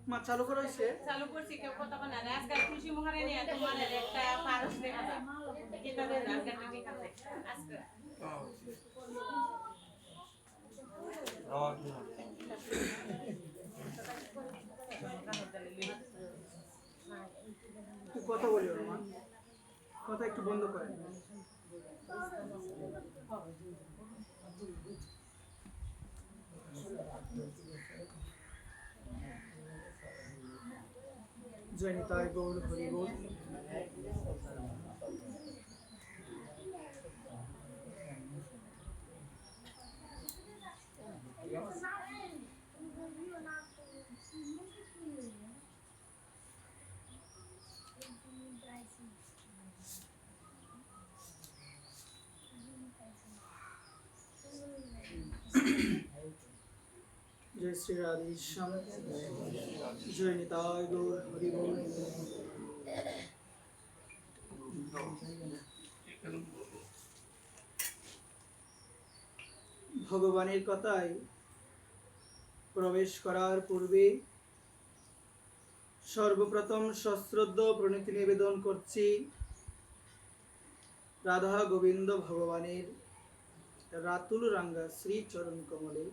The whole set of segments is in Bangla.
মা চালু করা হয়েছে? চালু করছি কেউ কথা বলে না আজকে খুশি মুখারে নিয়ে তোমার একটা পারস দেখা যায় এটা দেন আজকে ঠিক আছে আজকে কথা বলি মা, কথা একটু বন্ধ করেন। জয় নিতাই গৌর হরি বল। जय श्री राधेश्याम, जय निताय गौर हरि बोल। ভগবানের কথায় প্রবেশ করার পূর্বে সর্বপ্রথম সশ্রদ্ধ প্রণতি নিবেদন করছি রাধা গোবিন্দ ভগবানের রাতুল রাঙ্গা শ্রী চরণ কমলে।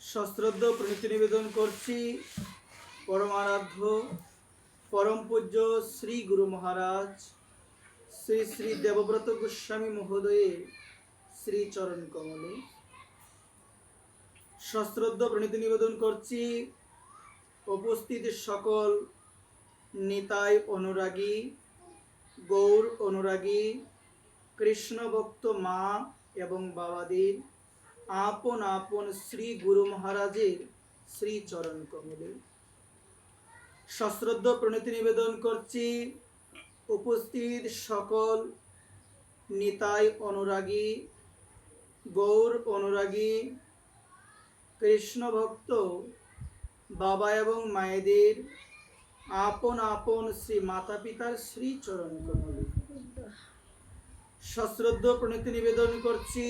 সশ্রদ্ধ প্রণতি নিবেদন করছি পরমারাধ্য পরম পূজ্য শ্রী গুরু মহারাজ শ্রী শ্রী দেবব্রত গোস্বামী মহোদয়ের শ্রী চরণ কমলে। সশ্রদ্ধ প্রণতি নিবেদন করছি উপস্থিত সকল নিতাই অনুরাগী, গৌর অনুরাগী, কৃষ্ণ ভক্ত মা এবং বাবাদের আপন আপন শ্রী গুরু মহারাজের শ্রী চরণ কমলে। সশ্রদ্ধ প্রণতি নিবেদন করছি উপস্থিত সকল নিতাই অনুরাগী, গৌর অনুরাগী, কৃষ্ণ ভক্ত বাবা এবং মায়েদের আপন আপন শ্রী মাতা পিতার শ্রী চরণ কমলে। সশ্রদ্ধ প্রণতি নিবেদন করছি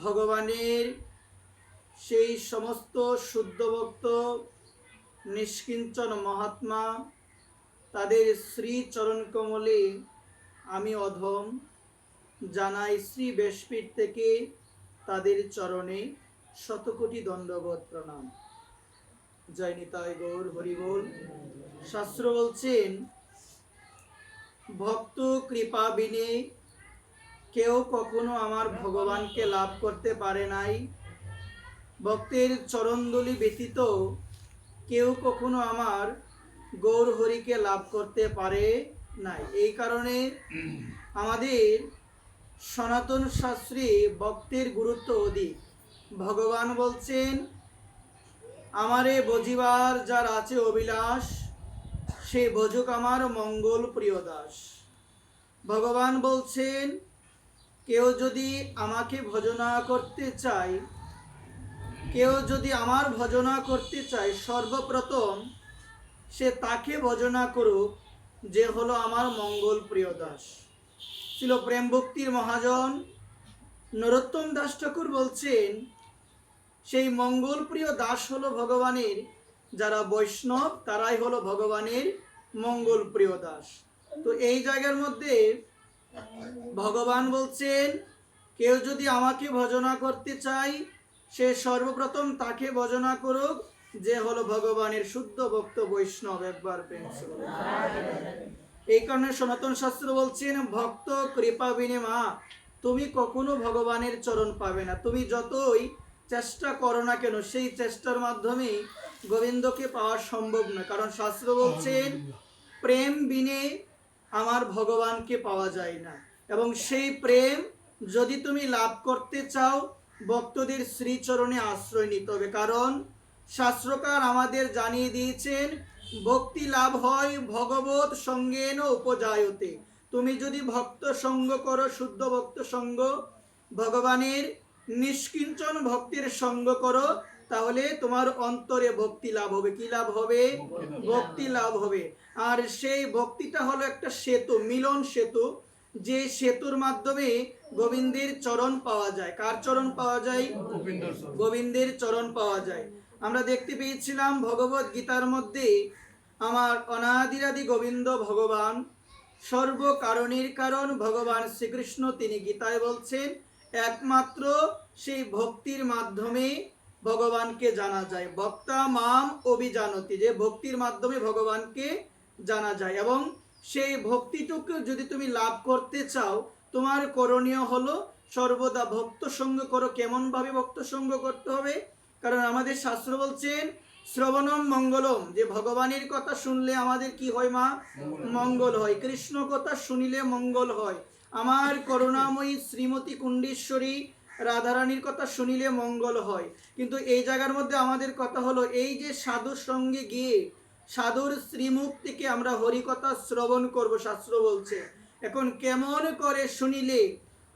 ভগবানের সেই সমস্ত শুদ্ধ ভক্ত নিষ্কিঞ্চন মহাত্মা তাদের শ্রী চরণ কমলে আমি অধম জানাই শ্রী ব্যাসপীঠ থেকে তাদের চরণে শতকোটি দণ্ডবত প্রণাম। জয় নিতাই গৌর হরি বল। শাস্ত্র বলছেন ভক্ত কৃপা বিনে কেউ কখনো আমার ভগবানকে লাভ করতে পারে নাই। ভক্তের চরণধূলি ব্যতীত কেউ কখনো আমার গৌর হরিকে লাভ করতে পারে নাই। এই কারণে আমাদের সনাতন শাস্ত্রে ভক্তের গুরুত্ব অধিক। ভগবান বলছেন আমারে বজিবার যার আছে অভিলাষ সে ভজুক আমার মঙ্গল প্রিয় দাস। ভগবান বলছেন কেউ যদি আমাকে ভজনা করতে চায়, কেউ যদি আমার ভজনা করতে চায় সর্বপ্রথম সে তাকে ভজনা করুক যে হলো আমার মঙ্গল প্রিয় দাস। ছিল প্রেম ভক্তির মহাজন নরোত্তম দাস ঠাকুর বলছেন সেই মঙ্গল প্রিয় দাস হলো ভগবানের যারা বৈষ্ণব তারাই হলো ভগবানের মঙ্গল প্রিয় দাস। তো এই জায়গার মধ্যে ভগবান বলছেন কেউ যদি আমাকে ভজনা করতে চায় সে সর্বপ্রথম তাকে ভজনা করুক যে হলো ভগবানের শুদ্ধ ভক্ত বৈষ্ণব। একবার প্রেম এই কারণে সনাতন শাস্ত্র বলছেন ভক্ত কৃপা বিনে মা তুমি কখনো ভগবানের চরণ পাবে না। তুমি যতই চেষ্টা করো না কেন সেই চেষ্টার মাধ্যমে গোবিন্দকে পাওয়া সম্ভব নয়। কারণ শাস্ত্র বলছেন প্রেম বিনে আমার ভগবানকে পাওয়া যায় না। এবং সেই প্রেম যদি তুমি লাভ করতে চাও ভক্তদের শ্রীচরণে আশ্রয় নিতে হবে। কারণ শাস্ত্রকার আমাদের জানিয়ে দিয়েছেন ভক্তি লাভ হয় ভগবত সঙ্গেন উপজায়তে। তুমি যদি ভক্ত সঙ্গ করো, শুদ্ধ ভক্ত সঙ্গ, ভগবানের নিষ্কিঞ্চন ভক্তির সঙ্গ করো, তাহলে তোমার অন্তরে ভক্তি লাভ হবে। কি লাভ হবে? ভক্তি লাভ হবে। আর সেই ভক্তিটা হলো একটা সেতু, মিলন সেতু, যে সেতুর মাধ্যমে গোবিন্দের চরণ পাওয়া যায়। কার চরণ পাওয়া যায়? গোবিন্দের চরণ পাওয়া যায়। আমরা দেখতে পেয়েছিলাম ভগবত গীতার মধ্যে আমার অনাদিরাদি গোবিন্দ ভগবান, সর্বকারণের কারণ ভগবান শ্রীকৃষ্ণ, তিনি গীতায় বলছেন একমাত্র সেই ভক্তির মাধ্যমে ভগবানকে জানা যায়। ভক্তা মাম অভিজানতি, যে ভক্তির মাধ্যমে ভগবানকে জানা যায়। এবং সেই ভক্তিটুকু যদি তুমি লাভ করতে চাও, তোমার করণীয় হলো সর্বদা ভক্ত সঙ্গ করো। কেমন ভাবে ভক্ত সঙ্গ করতে হবে? কারণ আমাদের শাস্ত্র বলছেন শ্রবণম মঙ্গলম, যে ভগবানের কথা শুনলে আমাদের কি হয় মা? মঙ্গল হয়। কৃষ্ণ কথা শুনিলে মঙ্গল হয়। আমার করুণাময়ী শ্রীমতী কুণ্ডেশ্বরী রাধারানীর কথা শুনিলে মঙ্গল হয়। কিন্তু এই জায়গার মধ্যে আমাদের কথা হলো, এই যে সাধুর সঙ্গে গিয়ে সাধুর শ্রীমুখ থেকে আমরা হরিকথা শ্রবণ করব, শাস্ত্র বলছে। এখন কেমন করে শুনিলে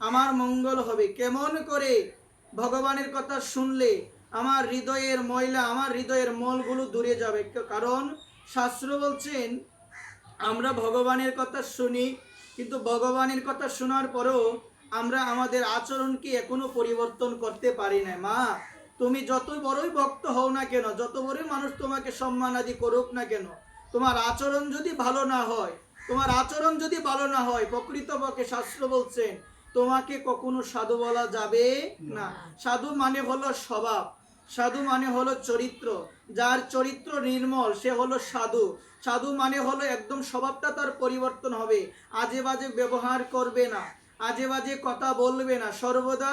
আমার মঙ্গল হবে? কেমন করে ভগবানের কথা শুনলে আমার হৃদয়ের ময়লা, আমার হৃদয়ের মলগুলো দূরে যাবে? কারণ শাস্ত্র বলছেন আমরা ভগবানের কথা শুনি, কিন্তু ভগবানের কথা শোনার পরেও আমরা আমাদের আচরণকে এখনো পরিবর্তন করতে পারি না। মা, তুমি যত বড়ই ভক্ত হও না কেন, যত বড়ই মানুষ তোমাকে সম্মান আদি করুক না কেন, তোমার আচরণ যদি ভালো না হয়, তোমার আচরণ যদি ভালো না হয়, প্রকৃতপক্ষে শাস্ত্র বলছেন তোমাকে কখনো সাধু বলা যাবে না। সাধু মানে হলো স্বভাব, সাধু মানে হলো চরিত্র। যার চরিত্র নির্মল সে হলো সাধু। সাধু মানে হলো একদম স্বভাবটা তার পরিবর্তন হবে, আজে বাজে ব্যবহার করবে না, আজে বাজে কথা বলবে না, সর্বদা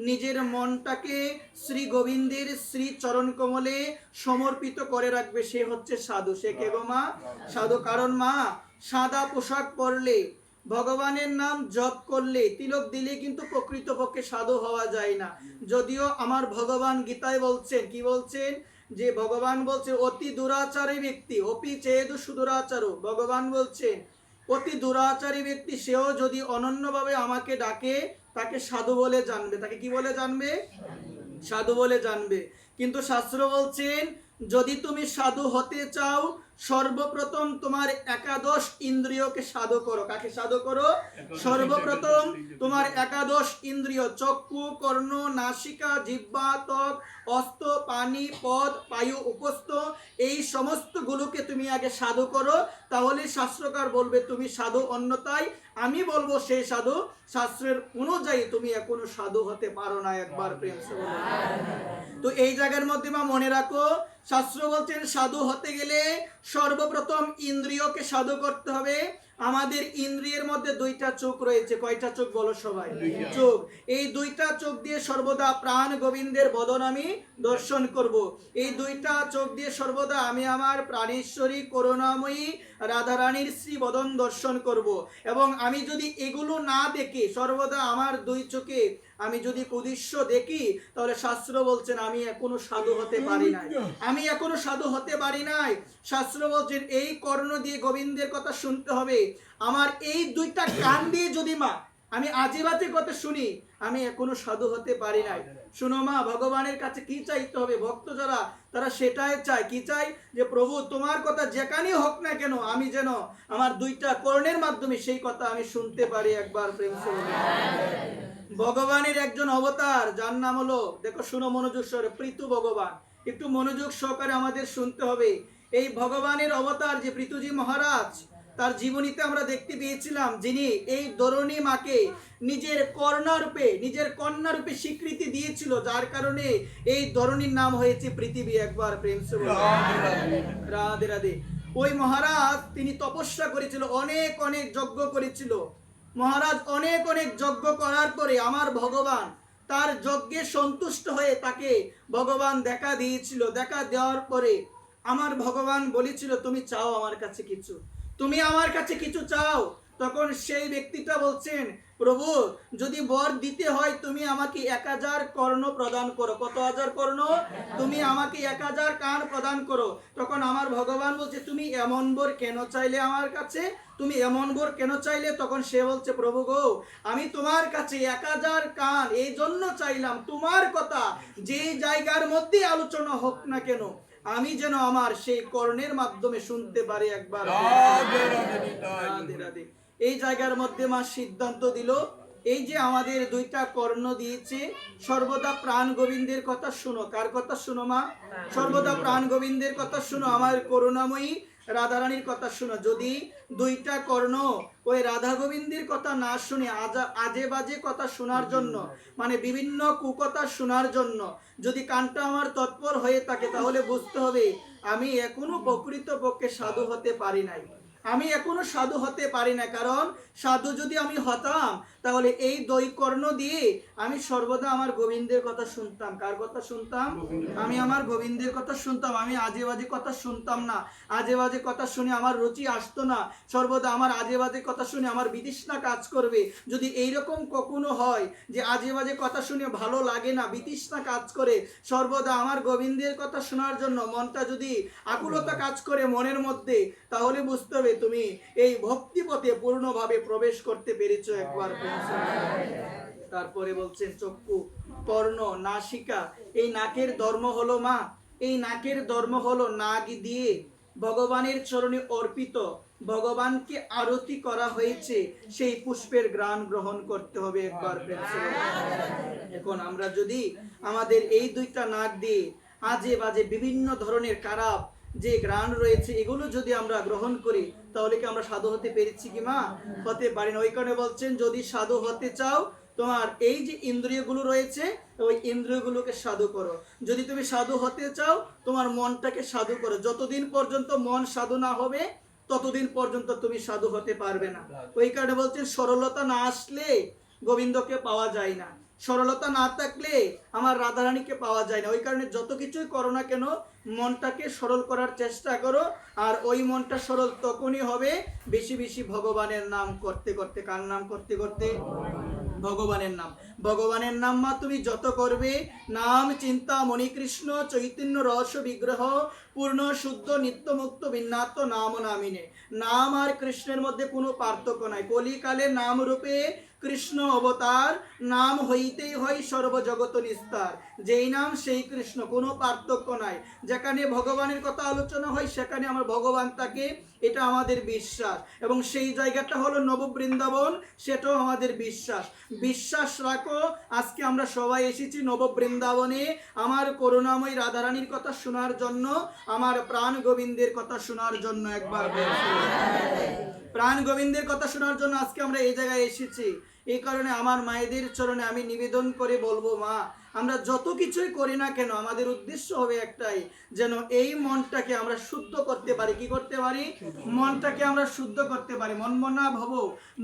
নিজের মনটাকে শ্রী গোবিন্দের শ্রী চরণ কমলে সমর্পিত করে রাখবে, সে হচ্ছে সাধু। সে কে গো মা? সাধু। কারণ মা, সাদা পোশাক পরলে, ভগবানের নাম জপ করলে, তিলক দিলে কিন্তু প্রকৃতপক্ষে সাধু হওয়া যায় না। যদিও আমার ভগবান গীতায় বলছেন, কি বলছেন? যে ভগবান বলছে অতি দুরাচারী ব্যক্তি অপি চেদু সুদুরাচারু। ভগবান বলছেন অতি দুরাচারী ব্যক্তি সেও যদি অনন্যভাবে আমাকে ডাকে, তাকে সাধু বলে জানবে। তাকে কি বলে জানবে? সাধু বলে জানবে। কিন্তু শাস্ত্র বলছেন যদি তুমি সাধু হতে চাও, সর্বপ্রথম তোমার একাদশ ইন্দ্রিয়কে সাধু করো। কাকে সাধু করো? সর্বপ্রথম তোমার একাদশ ইন্দ্রিয়, চক্ষু, কর্ণ, নাসিকা, জিহ্বা, ত্বক, হস্ত, পানি, পদ, বায়ু, উপস্থ, এই সমস্ত গুলোকে তুমি আগে সাধু করো, তাহলে শাস্ত্রকার বলবে তুমি সাধু। অন্যথায় আমি বলবো সেই সাধু। শাস্ত্রের অনুযায়ী তুমি এখনো সাধু হতে পারো না। একবার প্রেম সে বলো। তো এই জায়গার মধ্যে মা মনে রাখো, শাস্ত্র বলছেন সাধু হতে গেলে সর্বপ্রথম ইন্দ্রিয়কে সাধু করতে হবে। আমাদের ইন্দ্রিয়ের মধ্যে দুইটা চোখ রয়েছে। কয়টা চোখ বলো সবাই? চোখ। এই দুইটা চোখ দিয়ে সর্বদা প্রাণ গোবিন্দের বদন আমি দর্শন করব। এই দুইটা চোখ দিয়ে সর্বদা আমি আমার প্রাণেশ্বরী করুণাময়ী রাধারানীর শ্রী বদন দর্শন করব। এবং আমি যদি এগুলো না দেখি, সর্বদা আমার দুই চোখে আমি যদি কুদৃশ্য দেখি, তাহলে শাস্ত্র বলছেন আমি এখনো সাধু হতে পারি নাই, আমি এখনো সাধু হতে পারি নাই। শাস্ত্র বলছেন এই কর্ণ দিয়ে গোবিন্দের কথা শুনতে হবে। আমার এই দুইটা কান দিয়ে যদি মা আমি আজে বাজে কথা শুনি, আমি এখনো সাধু হতে পারি নাই। শুনো মা, ভগবানের কাছে কি চাইতে হবে? ভক্ত যারা, তারা সেটাই চায়। কি চাই? যে প্রভু তোমার কথা যেখানেই হোক না কেন, আমি যেন আমার দুইটা কর্ণের মাধ্যমে সেই কথা আমি শুনতে পারি। একবার প্রেম সে বলো। ভগবানের একজন অবতার, যার নাম হলো, দেখো শুনো মনোযোগ সহকারে, পৃথু ভগবান। একটু মনোযোগ সহকারে আমাদের শুনতে হবে। এই ভগবানের অবতার যে পৃথুজি মহারাজ, তার জীবনীতে আমরা দেখতে পেয়েছিলাম যিনি এই ধরণী মাকে নিজের কন্যা রূপে স্বীকৃতি দিয়েছিল, যার কারণে এই ধরণীর নাম হয়েছে পৃথিবী। একবার প্রেম সে বলো। রাধে রাধে। ওই মহারাজ তিনি তপস্যা করেছিল, অনেক অনেক যজ্ঞ করেছিল। মহারাজ অনেক অনেক যজ্ঞ করার পরে আমার ভগবান তার যজ্ঞে সন্তুষ্ট হয়ে তাকে ভগবান দেখা দিয়েছিল। দেখা দেওয়ার পরে আমার ভগবান বলেছিল তুমি চাও আমার কাছে কিছু, তুমি আমার কাছে কিছু চাও। তখন সেই ব্যক্তিটা বলছেন প্রভু যদি বর দিতে হয় তুমি আমাকে 1000 কর্ণ প্রদান করো। কত হাজার কর্ণ? তুমি আমাকে 1000 কান প্রদান করো। তখন আমার ভগবান বলছে তুমি এমন বর কেন চাইলে আমার কাছে, তুমি এমন বর কেন চাইলে? তখন সে বলছে প্রভু গো, আমি তোমার কাছে 1000 কান এই জন্য চাইলাম, তোমার কথা যে জায়গার মধ্যে আলোচনা হোক না কেন আমি যেন আমার সেই কর্ণের মাধ্যমে শুনতে পারি। একবার রাধে রাধে। এই জায়গার মধ্যে মা সিদ্ধান্ত দিল এই যে আমাদের দুইটা কর্ণ দিয়েছে, সর্বদা প্রাণ গোবিন্দের কথা শুনো। কার কথা শুনো মা? সর্বদা প্রাণ গোবিন্দের কথা শুনো, আমার করুণাময়ী রাধারানীর কথা শুনো। যদি দুইটা কর্ণ ওই রাধা গোবিন্দের কথা না শুনে আজে বাজে কথা শোনার জন্য, মানে বিভিন্ন কুকথা শোনার জন্য যদি কানটা আমার তৎপর হয়ে থাকে, তাহলে বুঝতে হবে আমি এখনো প্রকৃতপক্ষে সাধু হতে পারি নাই। আমি এখনো সাধু হতে পারি না। কারণ সাধু যদি আমি হতাম, তাহলে এই দুই কর্ণ দিয়ে আমি সর্বদা আমার গোবিন্দের কথা শুনতাম। কার কথা শুনতাম? আমি আমার গোবিন্দের কথা শুনতাম। আমি আজে বাজে কথা শুনতাম না। আজে বাজে কথা শুনে আমার রুচি আসতো না। সর্বদা আমার আজে বাজে কথা শুনে আমার বিতৃষ্ণা কাজ করবে। যদি এইরকম কখনো হয় যে আজে বাজে কথা শুনে ভালো লাগে না, বিতৃষ্ণা কাজ করে, সর্বদা আমার গোবিন্দের কথা শোনার জন্য মনটা যদি আকুলতা কাজ করে মনের মধ্যে, তাহলে বুঝতে হবে তুমি এই ভক্তিপথে পূর্ণভাবে প্রবেশ করতে পেরেছো একবার। তারপরে বলছেন চক্ষু, কর্ণ, নাসিকা, এই নাকের ধর্ম হলো মা, এই নাকের ধর্ম হলো নাক দিয়ে ভগবানের চরণে অর্পিত, ভগবানকে আরতি করা হয়েছে, সেই পুষ্পের ঘ্রাণ গ্রহণ করতে হবে একবার। এখন আমরা যদি আমাদের এই দুইটা নাক দিয়ে আজে বাজে বিভিন্ন ধরনের খারাপ যে ঘ্রাণ রয়েছে এগুলো যদি আমরা গ্রহণ করি, তাহলে কি আমরা সাধু হতে পেরেছি কি মা? হতে পারি না। ওই কারণে বলছেন যদি সাধু হতে চাও, তোমার এই যে ইন্দ্রিয়গুলো রয়েছে ওই ইন্দ্রিয়গুলোকে সাধু করো। যদি তুমি সাধু হতে চাও, তোমার মনটাকে সাধু করো। যতদিন পর্যন্ত মন সাধু না হবে, ততদিন পর্যন্ত তুমি সাধু হতে পারবে না। ওই কারণে বলছেন সরলতা না আসলে গোবিন্দকে পাওয়া যায় না, সরলতা না থাকলে আমার রাধারানীকে পাওয়া যায় না। ওই কারণে যত কিছুই করো না কেন, মনটাকে সরল করার চেষ্টা করো। আর ওই মনটা সরল তখনই হবে বেশি বেশি ভগবানের নাম করতে করতে। কার নাম করতে করতে? ভগবানের নাম। ভগবানের নাম মা তুমি যত করবে, নাম চিন্তা মণিকৃষ্ণ চৈতন্য রস বিগ্রহ পূর্ণ শুদ্ধ নিত্যমুক্ত বিন্নাত্ম নাম নামিনে। নাম আর কৃষ্ণের মধ্যে কোনো পার্থক্য নাই। কলিকালে নাম রূপে কৃষ্ণ অবতার, নাম হইতেই হয় সর্বজগত নিস্তার। যেই নাম সেই কৃষ্ণ, কোনো পার্থক্য নাই। যেখানে ভগবানের কথা আলোচনা হয় সেখানে আমার ভগবান থাকে, এটা আমাদের বিশ্বাস। এবং সেই জায়গাটা হলো নববৃন্দাবন, সেটাও আমাদের বিশ্বাস। বিশ্বাস রাখো, আজকে আমরা সবাই এসেছি নববৃন্দাবনে আমার করুণাময়ী রাধারানীর কথা শোনার জন্য, আমার প্রাণ গোবিন্দের কথা শোনার জন্য। একবার প্রাণ গোবিন্দের কথা শোনার জন্য আজকে আমরা এই জায়গায় এসেছি। এই কারণে আমার মায়েদের চরণে আমি নিবেদন করে বলবো, মা আমরা যত কিছুই করি না কেন, আমাদের উদ্দেশ্য হবে একটাই, যেন এই মনটাকে আমরা শুদ্ধ করতে পারি। কি করতে পারি? মনটাকে আমরা শুদ্ধ করতে পারি। মনমনা ভব,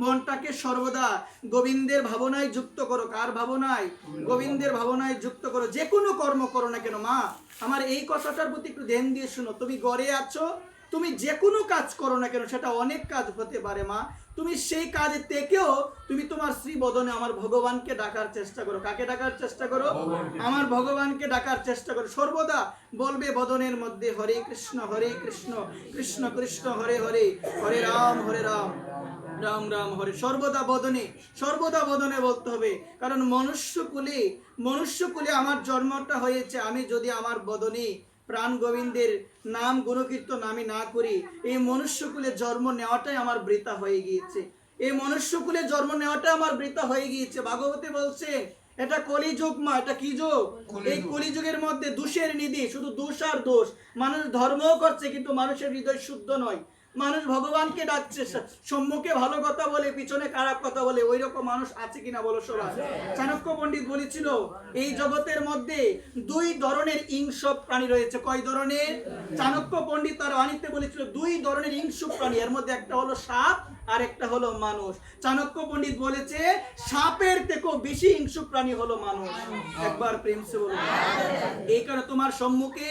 মনটাকে সর্বদা গোবিন্দের ভাবনায় যুক্ত করো। কার ভাবনায়? গোবিন্দের ভাবনায় যুক্ত করো। যে কোনো কর্ম করো না কেন মা, আমার এই কথাটার প্রতি একটু ধ্যান দিয়ে শুনো। তুমি ঘরে আছো, তুমি যে কোনো কাজ করো না কেন, সেটা অনেক কাজ হতে পারে মা, তুমি সেই কাজে থেকেও তুমি তোমার শ্রী বদনে আমার ভগবানকে ডাকার চেষ্টা করো। কাকে ডাকার চেষ্টা করো? আমার ভগবানকে ডাকার চেষ্টা করো। সর্বদা বলবে বদনের মধ্যে হরে কৃষ্ণ কৃষ্ণ কৃষ্ণ হরে হরে, হরে রাম রাম রাম হরে। সর্বদা বদনে বলতে হবে। কারণ মনুষ্য কুলে আমার জন্মটা হয়েছে। আমি যদি আমার বদনে প্রাণ গোবিন্দের নাম গুণকীর্তন আমি না করি, এই মনুষ্যকুলে জন্ম নেওয়াটাই আমার বৃথা হয়ে গিয়েছে। এই মনুষ্যকুলে জন্ম নেওয়াটা আমার বৃথা হয়ে গিয়েছে। ভাগবতে বলছে এটা কলিযুগ মা। এটা কি যুগ? এই কলিযুগের মধ্যে দোষের নিধি, শুধু দোষ আর দোষ। মানুষ ধর্মও করছে কিন্তু মানুষের হৃদয় শুদ্ধ নয়। মানুষ ভগবানকে ডাকছে, সম্মুখে ভালো কথা বলে পিছনে খারাপ কথা বলে। ওই রকম মানুষ আছে কিনা বলো সবাই? চাণক্য পণ্ডিত বলেছিল এই জগতের মধ্যে দুই ধরনের হিংস্র প্রাণী রয়েছে। কয় ধরনের? চাণক্য পণ্ডিত তার বাণীতে বলেছিল দুই ধরনের হিংস্র প্রাণী, এর মধ্যে একটা হলো সাপ আর একটা হলো মানুষ। চাণক্য পণ্ডিত বলেছে সাপের থেকেও বেশি হিংস্র প্রাণী হলো মানুষ। একবার প্রেম সে বলুন। এই কারণে তোমার সম্মুখে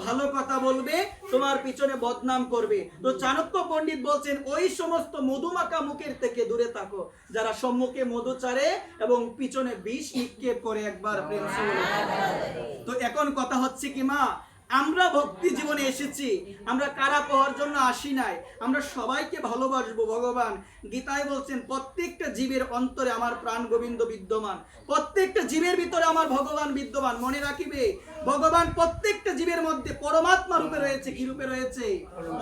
ভালো কথা বলবে, তোমার পিছনে বদনাম করবে। তো চাণক্য পণ্ডিত বলছেন ওই সমস্ত মধুমাখা মুখের থেকে দূরে থাকো, যারা সম্মুখে মধু চারে এবং পিছনে বিষ নিক্ষেপ করে। একবার প্রেম সে বলুন। তো এখন কথা হচ্ছে কি মা, আমরা ভক্তি জীবনে এসেছি, আমরা কারা পাওয়ার জন্য আসি নাই, আমরা সবাইকে ভালোবাসবো। ভগবান গীতায় বলছেন প্রত্যেকটা জীবের অন্তরে আমার প্রাণ গোবিন্দ বিদ্যমান, প্রত্যেকটা জীবের ভিতরে আমার ভগবান বিদ্যমান। মনে রাখিবে ভগবান প্রত্যেকটা জীবের মধ্যে পরমাত্মা রূপে রয়েছে। কি রূপে রয়েছে?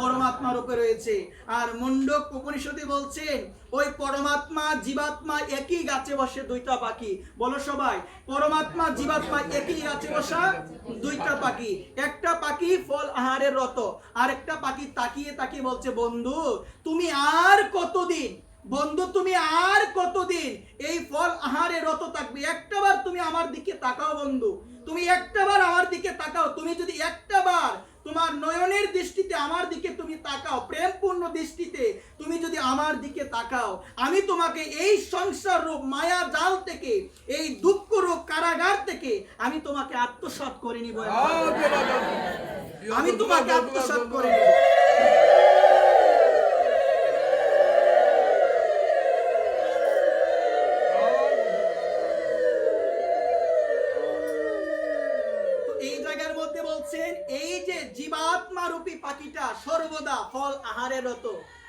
পরমাত্মা রূপে রয়েছে। আর মুন্ডক উপনিষদে বলছেন ওই পরমাত্মা জীবাত্মা একই গাছে বসে দুইটা পাখি। বলো সবাই, পরমাত্মা জীবাত্মা একই গাছে বসা দুইটা পাখি। একটা পাখি ফল আহারে রত, আর একটা পাখি তাকিয়ে তাকিয়ে বলছে বন্ধু তুমি আর কতদিন, বন্ধু তুমি আর কতদিন এই ফল আহারে রত থাকবে? একটাবার তুমি আমার দিকে তাকাও বন্ধু, তুমি একটাবার আমার দিকে তাকাও। তুমি যদি একটাবার তোমার নয়নের দৃষ্টিতে আমার দিকে তুমি তাকাও, প্রেমপূর্ণ দৃষ্টিতে তুমি যদি আমার দিকে তাকাও, আমি তোমাকে এই সংসার রূপ মায়া জাল থেকে, এই দুঃখ রূপ কারাগার থেকে আমি তোমাকে আত্মসাৎ করে নিব। আমি তোমাকে আত্মসাৎ করে নিব। এই জায়গার মধ্যে বলছেন এই যে জীবাত্মা রূপী পাখিটা সর্বদা ফল আহারে রত,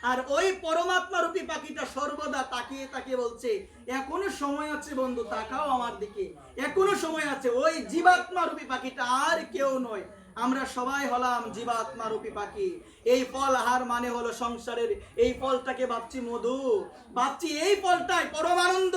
আর ওই পরমাত্মা রূপী পাখিটা সর্বদা তাকিয়ে তাকিয়ে বলছে এখনো সময় আছে বন্ধু, তাকাও আমার দিকে, এখনো সময় আছে। ওই জীবাত্মা রূপী পাখিটা আর কেউ নয়, আমরা সবাই হলাম জীবাত্মা রূপী পাখি। এই ফল আহার মানে হলো সংসারের, এই ফলটাকে ভাবছি মধু, ভাবছি এই ফলটাই পরমানন্দ।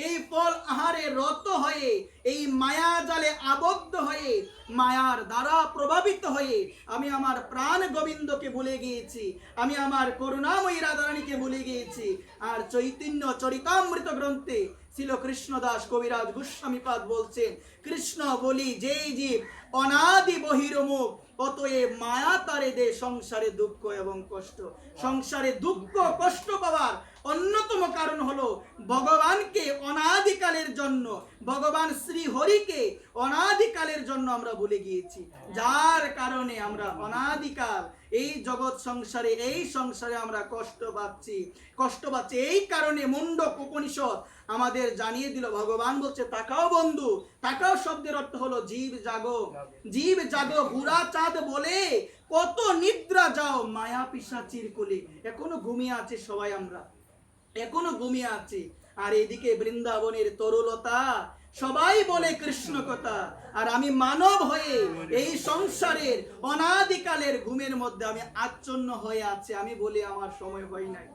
এই ফল আহারে রত হয়ে, এই মায়া জালে আবদ্ধ হয়ে, মায়ার দ্বারা প্রভাবিত হয়ে আমি আমার প্রাণ গোবিন্দকে ভুলে গিয়েছি, আমি আমার করুণাময়ী রাধারানীকে ভুলে গিয়েছি। আর চৈতন্য চরিতামৃত গ্রন্থে ছিল কৃষ্ণদাস কবিরাজ গোস্বামীপাদ বলছেন কৃষ্ণ বলি যেই জীব অনাদি বহির্মুখ, অতএব মায়া তারে দে সংসারে দুঃখ এবং কষ্ট। সংসারে দুঃখ কষ্ট পাওয়ার অন্যতম কারণ হলো ভগবানকে অনাদিকালের জন্য, ভগবান শ্রী হরিকে অনাদিকালের জন্য আমরা ভুলে গিয়েছি, যার কারণে আমরা অনাদিকাল এই জগৎ সংসারে, এই সংসারে আমরা কষ্ট পাচ্ছি। এই কারণে মুন্ডক উপনিষদ আমাদের জানিয়ে দিল, ভগবান বলছে তাকাও বন্ধু, তাকাও শব্দের অর্থ হলো জীব জাগো, জীব জাগো, বুড়া চাঁদ বলে কত নিদ্রা যাও মায়া পিশাচির কোলে। এখনো ঘুমিয়ে আছে সবাই, আমরা এখনো ঘুমিয়ে আছি। আর এদিকে বৃন্দাবনের তরুলতা সবাই বলে কৃষ্ণ কথা, আর আমি মানব হয়ে এই সংসারের অনাদিকালের ঘুমের মধ্যে আমি আচ্ছন্ন হয়ে আছি। আমি বলি আমার সময় হয় নাই,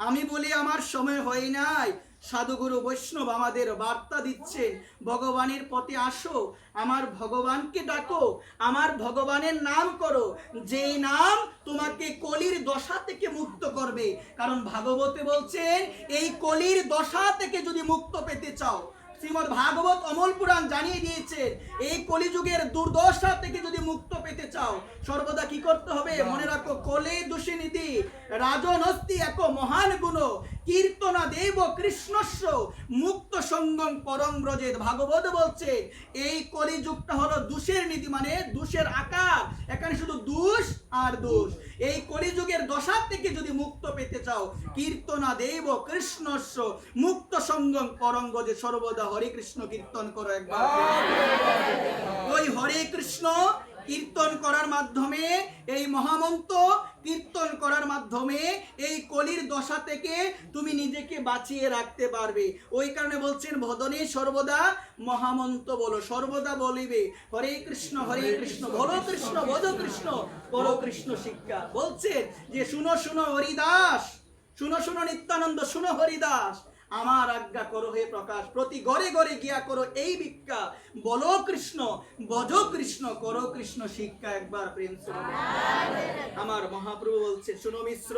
আমি বলি আমার সময় হয় নাই। সাধুগুরু বৈষ্ণব আমাদের বার্তা দিচ্ছেন ভগবানের পথে আসো, আমার ভগবানকে ডাকো, আমার ভগবানের নাম করো, যেই নাম তোমাকে কলির দশা থেকে মুক্ত করবে। কারণ ভাগবতে বলছেন এই কলির দশা থেকে যদি মুক্ত পেতে চাও, শ্রীমদ্ ভাগবত অমল পুরাণ জানিয়ে দিয়েছেন এই কলিযুগের দুর্দশা থেকে যদি মুক্ত পেতে চাও সর্বদা কি করতে হবে? মনে রাখো, কলে দোষিনীতি রাজনস্তি এক মহান গুণ কীর্তনা দেব কৃষ্ণস্য মুক্ত সঙ্গম পরম ব্রজেদ। ভাগবত বলছে এই কলিযুগটা হলো দোষের নীতি, মানে দোষের আকার, এখানে শুধু দোষ আর দোষ। এই কলিযুগের দশা থেকে যদি মুক্ত পেতে চাও কীর্তনা দেব কৃষ্ণস্য মুক্ত সঙ্গম পরম ব্রজেদ। সর্বদা হরে কৃষ্ণ কীর্তন করো একবার। ওই হরে কৃষ্ণ কীর্তন করার মাধ্যমে, এই মহামন্ত্র কীর্তন করার মাধ্যমে এই কলির দশা থেকে তুমি নিজেকে বাঁচিয়ে রাখতে পারবে। ওই কারণে বলছেন ভদনে সর্বদা মহামন্ত্র বলো, সর্বদা বলিবে হরে কৃষ্ণ বলো কৃষ্ণ বোধ কৃষ্ণ করো কৃষ্ণ শিক্ষা। বলছেন যে শুনো শুনো হরিদাস, শুনো শুনো নিত্যানন্দ, শুনো হরিদাস, আমার আজ্ঞা করো হে প্রকাশ, প্রতি ঘরে ঘরে গিয়া করো এই ভিক্ষা, বলো কৃষ্ণ বজো কৃষ্ণ করো কৃষ্ণ শিক্ষা। একবার প্রেম শুনো। আমার মহাপ্রভু বলছে শুনো মিশ্র,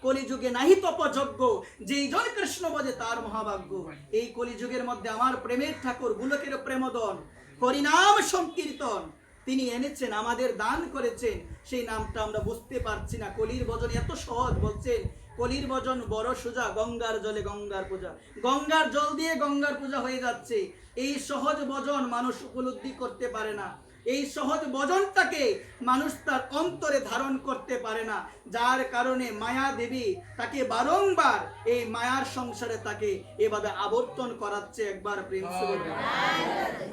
কলিযুগে নাহি তপযজ্ঞ, যেই জন কৃষ্ণ বজে তার মহাভাগ্য। এই কলিযুগের মধ্যে আমার প্রেমের ঠাকুর গোলকের প্রেমদন হরিনাম সংকীর্তন তিনি এনেছেন, আমাদের দান করেছেন, সেই নামটা আমরা বুঝতে পারছি না। কলির ভজন এত সহজ, বলছেন কলির ভজন বড় সোজা, গঙ্গার জলে গঙ্গার পূজা, গঙ্গার জল দিয়ে গঙ্গার পূজা হয়ে যাচ্ছে। এই সহজ ভজন মানুষ উপলব্ধি করতে পারে না। এই সহজ ভজনটাকে মানুষ তার অন্তরে ধারণ করতে পারে না, যার কারণে মায়া দেবী তাকে বারংবার এই মায়ার সংসারে তাকে এভাবে আবর্তন করাচ্ছে। একবার প্রেম সে বলবে।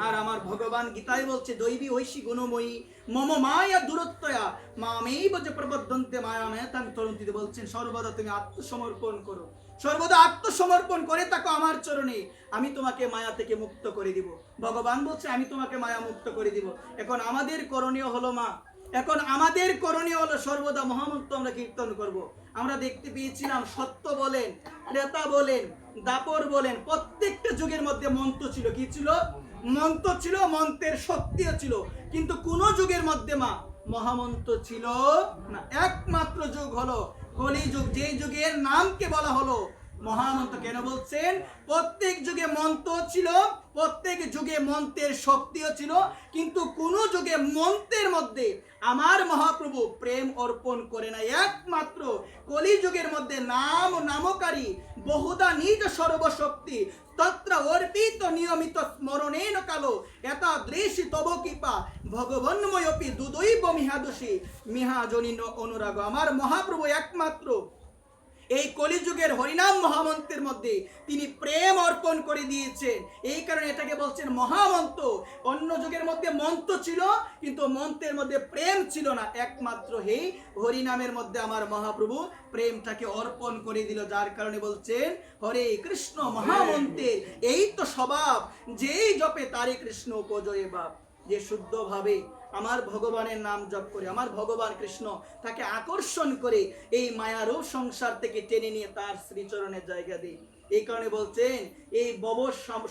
আর আমার ভগবান গীতায় বলছে, দৈবী ঐশী গুণময়ী মম মায়া দূরত্বয়া মামেই বজে প্রবদ্ধন্তে মায়া মেতাং তরন্তিতে বলছেন, সর্বদা তুমি আত্মসমর্পণ করো, সর্বদা আত্মসমর্পণ করে থাকো আমার চরণে, আমি তোমাকে মায়া থেকে মুক্ত করে দিব। ভগবান বলছে আমি তোমাকে মায়া মুক্ত করে দিব। এখন আমাদের করণীয় হলো মা, এখন আমাদের করণীয় হলো সর্বদা মহামন্ত্র আমরা কীর্তন করব। আমরা দেখতে পেয়েছিলাম সত্য বলেন, ত্রেতা বলেন, দাপর বলেন, প্রত্যেকটা যুগের মধ্যে মন্ত্র ছিল। কি ছিল? মন্ত্র ছিল, মন্ত্রের শক্তিও ছিল, কিন্তু কোন যুগের মধ্যে মা মহামন্ত্র ছিল না। একমাত্র যুগ হলো কলিযুগ, যে যুগের নামকে বলা হলো মহামন্ত্র। কেন বলছেন? প্রত্যেক যুগে মন্ত্র ছিল, প্রত্যেক যুগে মন্ত্রের শক্তিও ছিল, কিন্তু কোন যুগে মন্ত্রের মধ্যে আমার মহাপ্রভু প্রেম অর্পণ করে না। একমাত্র কলিযুগের মধ্যে নাম নামকারী বহুদা নিজ সর্বশক্তি তত্র অর্পিত নিয়মিত স্মরণেন কালো এতাদৃশি তব কৃপা ভগবন্ময়পি দুদৈব মিহাদোষী মিহাজনিন অনুরাগ। আমার মহাপ্রভু একমাত্র এই কলিযুগের হরিনাম মহামন্ত্রের মধ্যে তিনি প্রেম অর্পণ করে দিয়েছেন, এই কারণে এটাকে বলছেন মহামন্ত্র। অন্য যুগের মধ্যে মন্ত্র ছিল, কিন্তু মন্ত্রের মধ্যে প্রেম ছিল না। একমাত্র এই হরিনামের মধ্যে আমার মহাপ্রভু প্রেমটাকে অর্পণ করে দিল, যার কারণে বলছেন হরে কৃষ্ণ মহামন্ত্রের এই তো স্বভাব, যেই জপে তারে কৃষ্ণ উপজয়ে বাপ। যে শুদ্ধভাবে আমার ভগবানের নাম জপ করে, আমার ভগবান কৃষ্ণ তাকে আকর্ষণ করে এই মায়ারূপ সংসার থেকে টেনে নিয়ে তার শ্রীচরণের জায়গা দিই। এই কারণে বলছেন এই ভব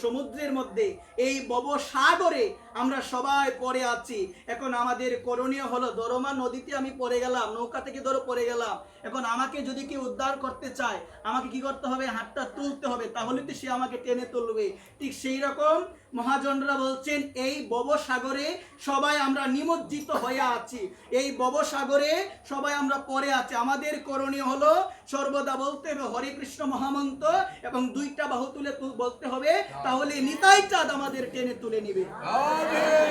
সমুদ্রের মধ্যে, এই ভব সাগরে আমরা সবাই পড়ে আছি। এখন আমাদের করণীয় হলো, ধরমা নদীতে আমি পড়ে গেলাম, নৌকা থেকে ধরো পড়ে গেলাম, এখন আমাকে যদি কেউ উদ্ধার করতে চায় আমাকে কি করতে হবে? হাতটা তুলতে হবে, তাহলে তো সে আমাকে টেনে তুলবে। ঠিক সেই রকম মহাজনরা বলছেন এই ভব সাগরে সবাই আমরা নিমজ্জিত হয়ে আছি, এই ভব সাগরে সবাই আমরা পড়ে আছি। আমাদের করণীয় হলো সর্বদা বলতে হবে হরে কৃষ্ণ মহামন্ত্র এবং দুইটা বাহু তুলে বলতে হবে, তাহলে নিতাই চাঁদ আমাদের টেনে তুলে নিবে,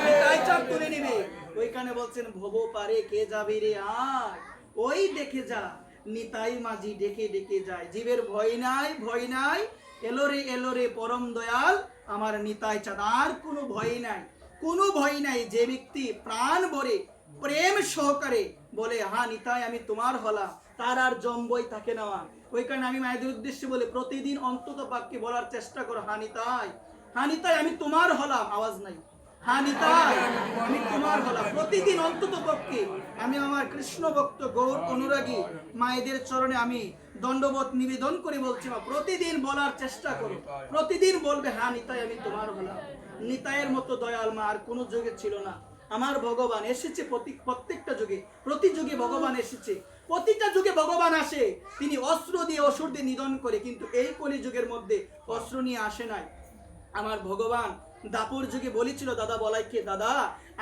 নিতাই চাঁদ তুলে নিবে। ওইখানে বলছেন ভব পারে কে যাবে রে আয়, ওই দেখে যা নিতাই মাঝি ডেকে ডেকে যায়, জীবের ভয় নাই ভয় নাই, এলো রে পরম দয়াল আমার নিতাই চাঁদ। আর কোনো ভয় নাই, কোনো ভয় নাই। যে ব্যক্তি প্রাণ ভরে প্রেম সহকারে বলে হ্যাঁ নিতাই আমি তোমার হলাম, তার আর জম্বই থাকে না। ওই কারণে আমি মায়েদের উদ্দেশ্যে বলে প্রতিদিন অন্তত পাককে বলার চেষ্টা করো, হ্যাঁ নিতাই আমি তোমার হলাম। আওয়াজ নাই, হ্যাঁ নিতাই আমি তোমার হলাম। প্রতিদিন অন্তত পক্ষে আমি আমার কৃষ্ণ ভক্ত গৌর অনুরাগী মায়েদের চরণে আমি দণ্ডবোধ নিবেদন করে বলছি, প্রতিদিন বলার চেষ্টা করো, প্রতিদিন বলবে হ্যাঁ নিতাই আমি তোমার হলাম। নিতাইয়ের মতো দয়াল মা আর কোনো যুগে ছিল না। আমার ভগবান এসেছে প্রত্যেকটা যুগে, প্রতি যুগে ভগবান এসেছে, প্রতিটা যুগে ভগবান আসে, তিনি অস্ত্র দিয়ে অসুরদের নিধন করে, কিন্তু এই কলি যুগের মধ্যে অস্ত্র নিয়ে আসে নাই। আমার ভগবান দাপর যুগে বলেছিল দাদা বলাইকে, দাদা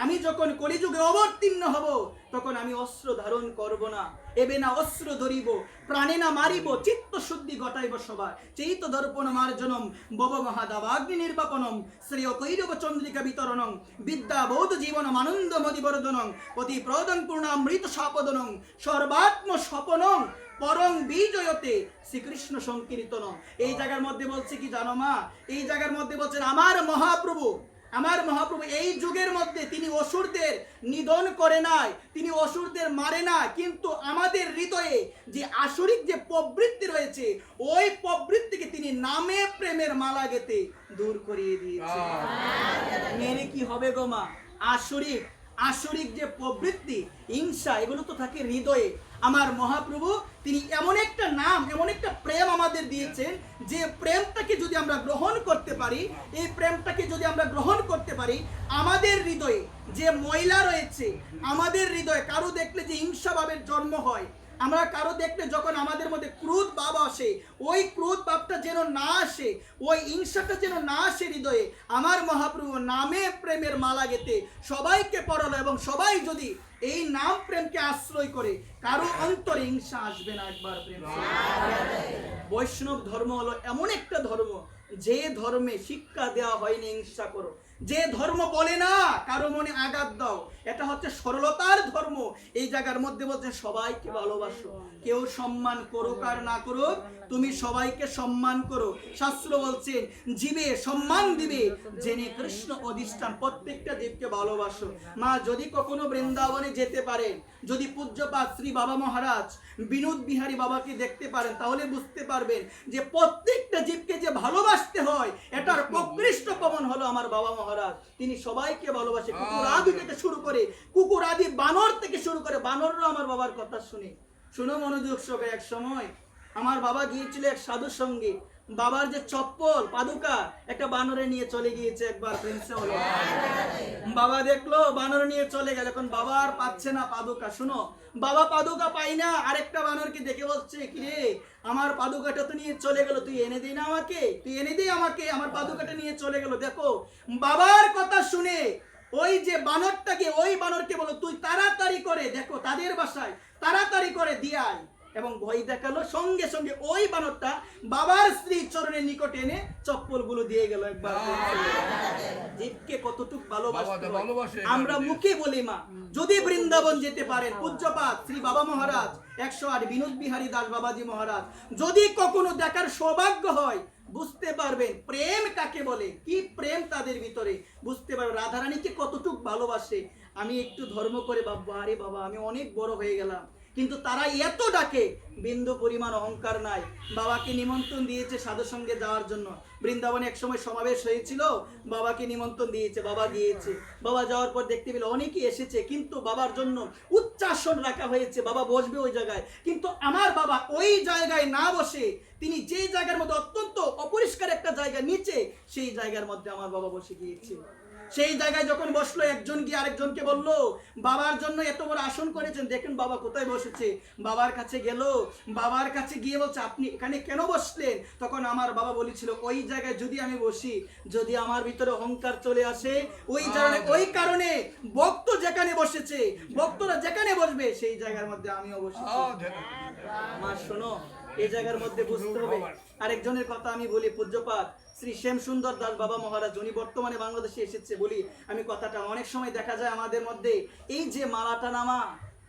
আমি যখন কলিযুগে অবতীর্ণ হব তখন আমি অস্ত্র ধারণ করব না, এবে না অস্ত্র ধরিব, প্রাণে না মারিব, চিত্ত শুদ্ধি ঘটাইব সবার, চৈত দর্পণ মার্জনম বব মহাদাবাগ্নি নির্বাপনম শ্রেয় কৈরব চন্দ্রিকা বিতরণং বিদ্যা বৌদ্ধ জীবনম আনন্দ মদিবর্ধনং অতি প্রদং পূর্ণামৃত সাপদনং সর্বাত্ম স্বপনং পরং বিজয়তে শ্রীকৃষ্ণ সংকীর্তন। এই জায়গার মধ্যে বলছে কি জানো মা? এই জায়গার মধ্যে বলছেন আমার মহাপ্রভু এই যুগের মধ্যে তিনি অসুরদের নিধন করে নাই, তিনি অসুরদের মারে না, কিন্তু আমাদের হৃদয়ে যে আসরিক যে প্রবৃত্তি রয়েছে ওই প্রবৃত্তিকে তিনি নামে প্রেমের মালা গেতে দূর করিয়ে দিয়েছে। মেরে কি হবে গো মা? আসরিক যে প্রবৃত্তি, হিংসা, এগুলো তো থাকে হৃদয়ে। আমার মহাপ্রভু তিনি এমন একটা নাম, এমন একটা প্রেম আমাদের দিয়েছেন, যে প্রেমটাকে যদি আমরা গ্রহণ করতে পারি, এই প্রেমটাকে যদি আমরা গ্রহণ করতে পারি, আমাদের হৃদয়ে যে ময়লা রয়েছে, আমাদের হৃদয়ে কারো দেখলে যে হিংসা ভাবের জন্ম হয়, আমরা কারো দেখলে যখন আমাদের মধ্যে ক্রোধ ভাব আসে, ওই ক্রোধ ভাবটা যেন না আসে, ওই হিংসাটা যেন না আসে হৃদয়ে, আমার মহাপ্রভু নামে প্রেমের মালা গেতে সবাইকে পড়ালো, এবং সবাই যদি এই নাম প্রেমকে আশ্রয় করে কারো অন্তরে হিংসা আসবে না। একবার প্রেম। বৈষ্ণব ধর্ম হলো এমন একটা ধর্ম যে ধর্মে শিক্ষা দেওয়া হয়নি হিংসা করো, যে ধর্ম বলে না কারো মনে আঘাত দাও, এটা হচ্ছে সরলতার ধর্ম। এই জায়গার মধ্যে বলছে সবাইকে ভালোবাসো, কেউ সম্মান করুক আর না করুক, তুমি সবাইকে সম্মান করো। শাস্ত্র বলছেন জীবে সম্মান দিবে জেনে কৃষ্ণ অধিষ্ঠান, প্রত্যেকটা জীবকে ভালোবাসো। মা যদি কখনো বৃন্দাবনে যেতে পারেন, যদি পূজ্যপাদ শ্রী বাবা মহারাজ বিনোদ বিহারী বাবাকে দেখতে পারেন, তাহলে বুঝতে পারবেন যে প্রত্যেকটা জীবকে যে ভালোবাসতে হয় এটার প্রকৃষ্ট প্রমাণ হলো আমার বাবা মহারাজ। তিনি সবাইকে ভালোবাসে, কুকুর আদি থেকে শুরু করে, কুকুর আদি বানর থেকে শুরু করে, বানররা আমার বাবার কথা শুনে। শুনো মনোযোগ সবে, এক সময় আমার বাবা গিয়েছিল এক সাধুর সঙ্গে, বাবার যে চপ্পল পাদুকা একটা বানরে নিয়ে চলে গিয়েছে একবার প্রিন্সে হলো। বাবা দেখলো বানর নিয়ে চলে গেল, এখন বাবা আর পাচ্ছে না পাদুকা। শুনো, বাবা পাদুকা পাই না, আরেকটা বানরকে দেখে বলছে কিরে আমার পাদুকাটা তো নিয়ে চলে গেল, তুই এনে দিই না আমাকে, তুই এনে দিই আমাকে, আমার পাদুকাটা নিয়ে চলে গেল। দেখো বাবার কথা শুনে ওই যে বানরটাকে, ওই বানরকে বলো তুই তাড়াতাড়ি করে, দেখো তাদের বাসায় তাড়াতাড়ি করে দিয়ে আয়, এবং ভয় দেখালো। সঙ্গে সঙ্গে ওই বানরটা বাবার স্ত্রী চরণের নিকটে এনে চপ্পল গুলো দিয়ে গেল। একবার জীবকে কতটুকু ভালোবাসে আমরা মুখে বলি মা। যদি বৃন্দাবন যেতে পারেন পূজ্যপাদ শ্রী বাবা মহারাজ 108 বিনোদ বিহারী দাস বাবাজি মহারাজ, যদি কখনো দেখার সৌভাগ্য হয় বুঝতে পারবেন প্রেম কাকে বলে, কি প্রেম তাদের ভিতরে, বুঝতে পারবেন রাধারানীকে কতটুকু ভালোবাসে। আমি একটু ধর্ম করে বাবা, আরে বাবা আমি অনেক বড় হয়ে গেলাম, কিন্তু তারা এত ডাকে, বিন্দু পরিমাণ অহংকার নাই। বাবাকে নিমন্ত্রণ দিয়েছে সাধুর সঙ্গে যাওয়ার জন্য, বৃন্দাবনে এক সময় সমাবেশ হয়েছিল, বাবাকে নিমন্ত্রণ দিয়েছে, বাবা গিয়েছে। বাবা যাওয়ার পর দেখতে পেল অনেকেই এসেছে, কিন্তু বাবার জন্য উচ্চাসন রাখা হয়েছে, বাবা বসবে ওই জায়গায়। কিন্তু আমার বাবা ওই জায়গায় না বসে তিনি যে জায়গার মধ্যে অত্যন্ত অপরিষ্কার একটা জায়গা নিচে, সেই জায়গার মধ্যে আমার বাবা বসে গিয়েছে। সেই জায়গায় যখন বসলো, একজন গিয়ে আরেকজনকে বললো বাবার জন্য এত বড় আসন করেছেন, দেখেন বাবা কোথায় বসেছে। বাবার কাছে গেল, বাবার কাছে গিয়ে বলছে আপনি এখানে কেন বসলেন? তখন আমার বাবা বলেছিল ওই জায়গায় যদি আমি বসি, যদি আমার ভিতরে অহংকার চলে আসে, ওই কারণে ভক্ত যেখানে বসেছে, ভক্তরা যেখানে বসবে সেই জায়গার মধ্যে আমিও বসেছি। মা শোনো, এই জায়গার মধ্যে বুঝতে হবে। আরেকজনের কথা আমি বলি, পূজ্যপাদ শ্রী শ্যাম সুন্দর দাস বাবা মহারাজ, উনি বর্তমানে বাংলাদেশে এসেছে। বলি আমি কথাটা, অনেক সময় দেখা যায় আমাদের মধ্যে এই যে মালাটা নামা,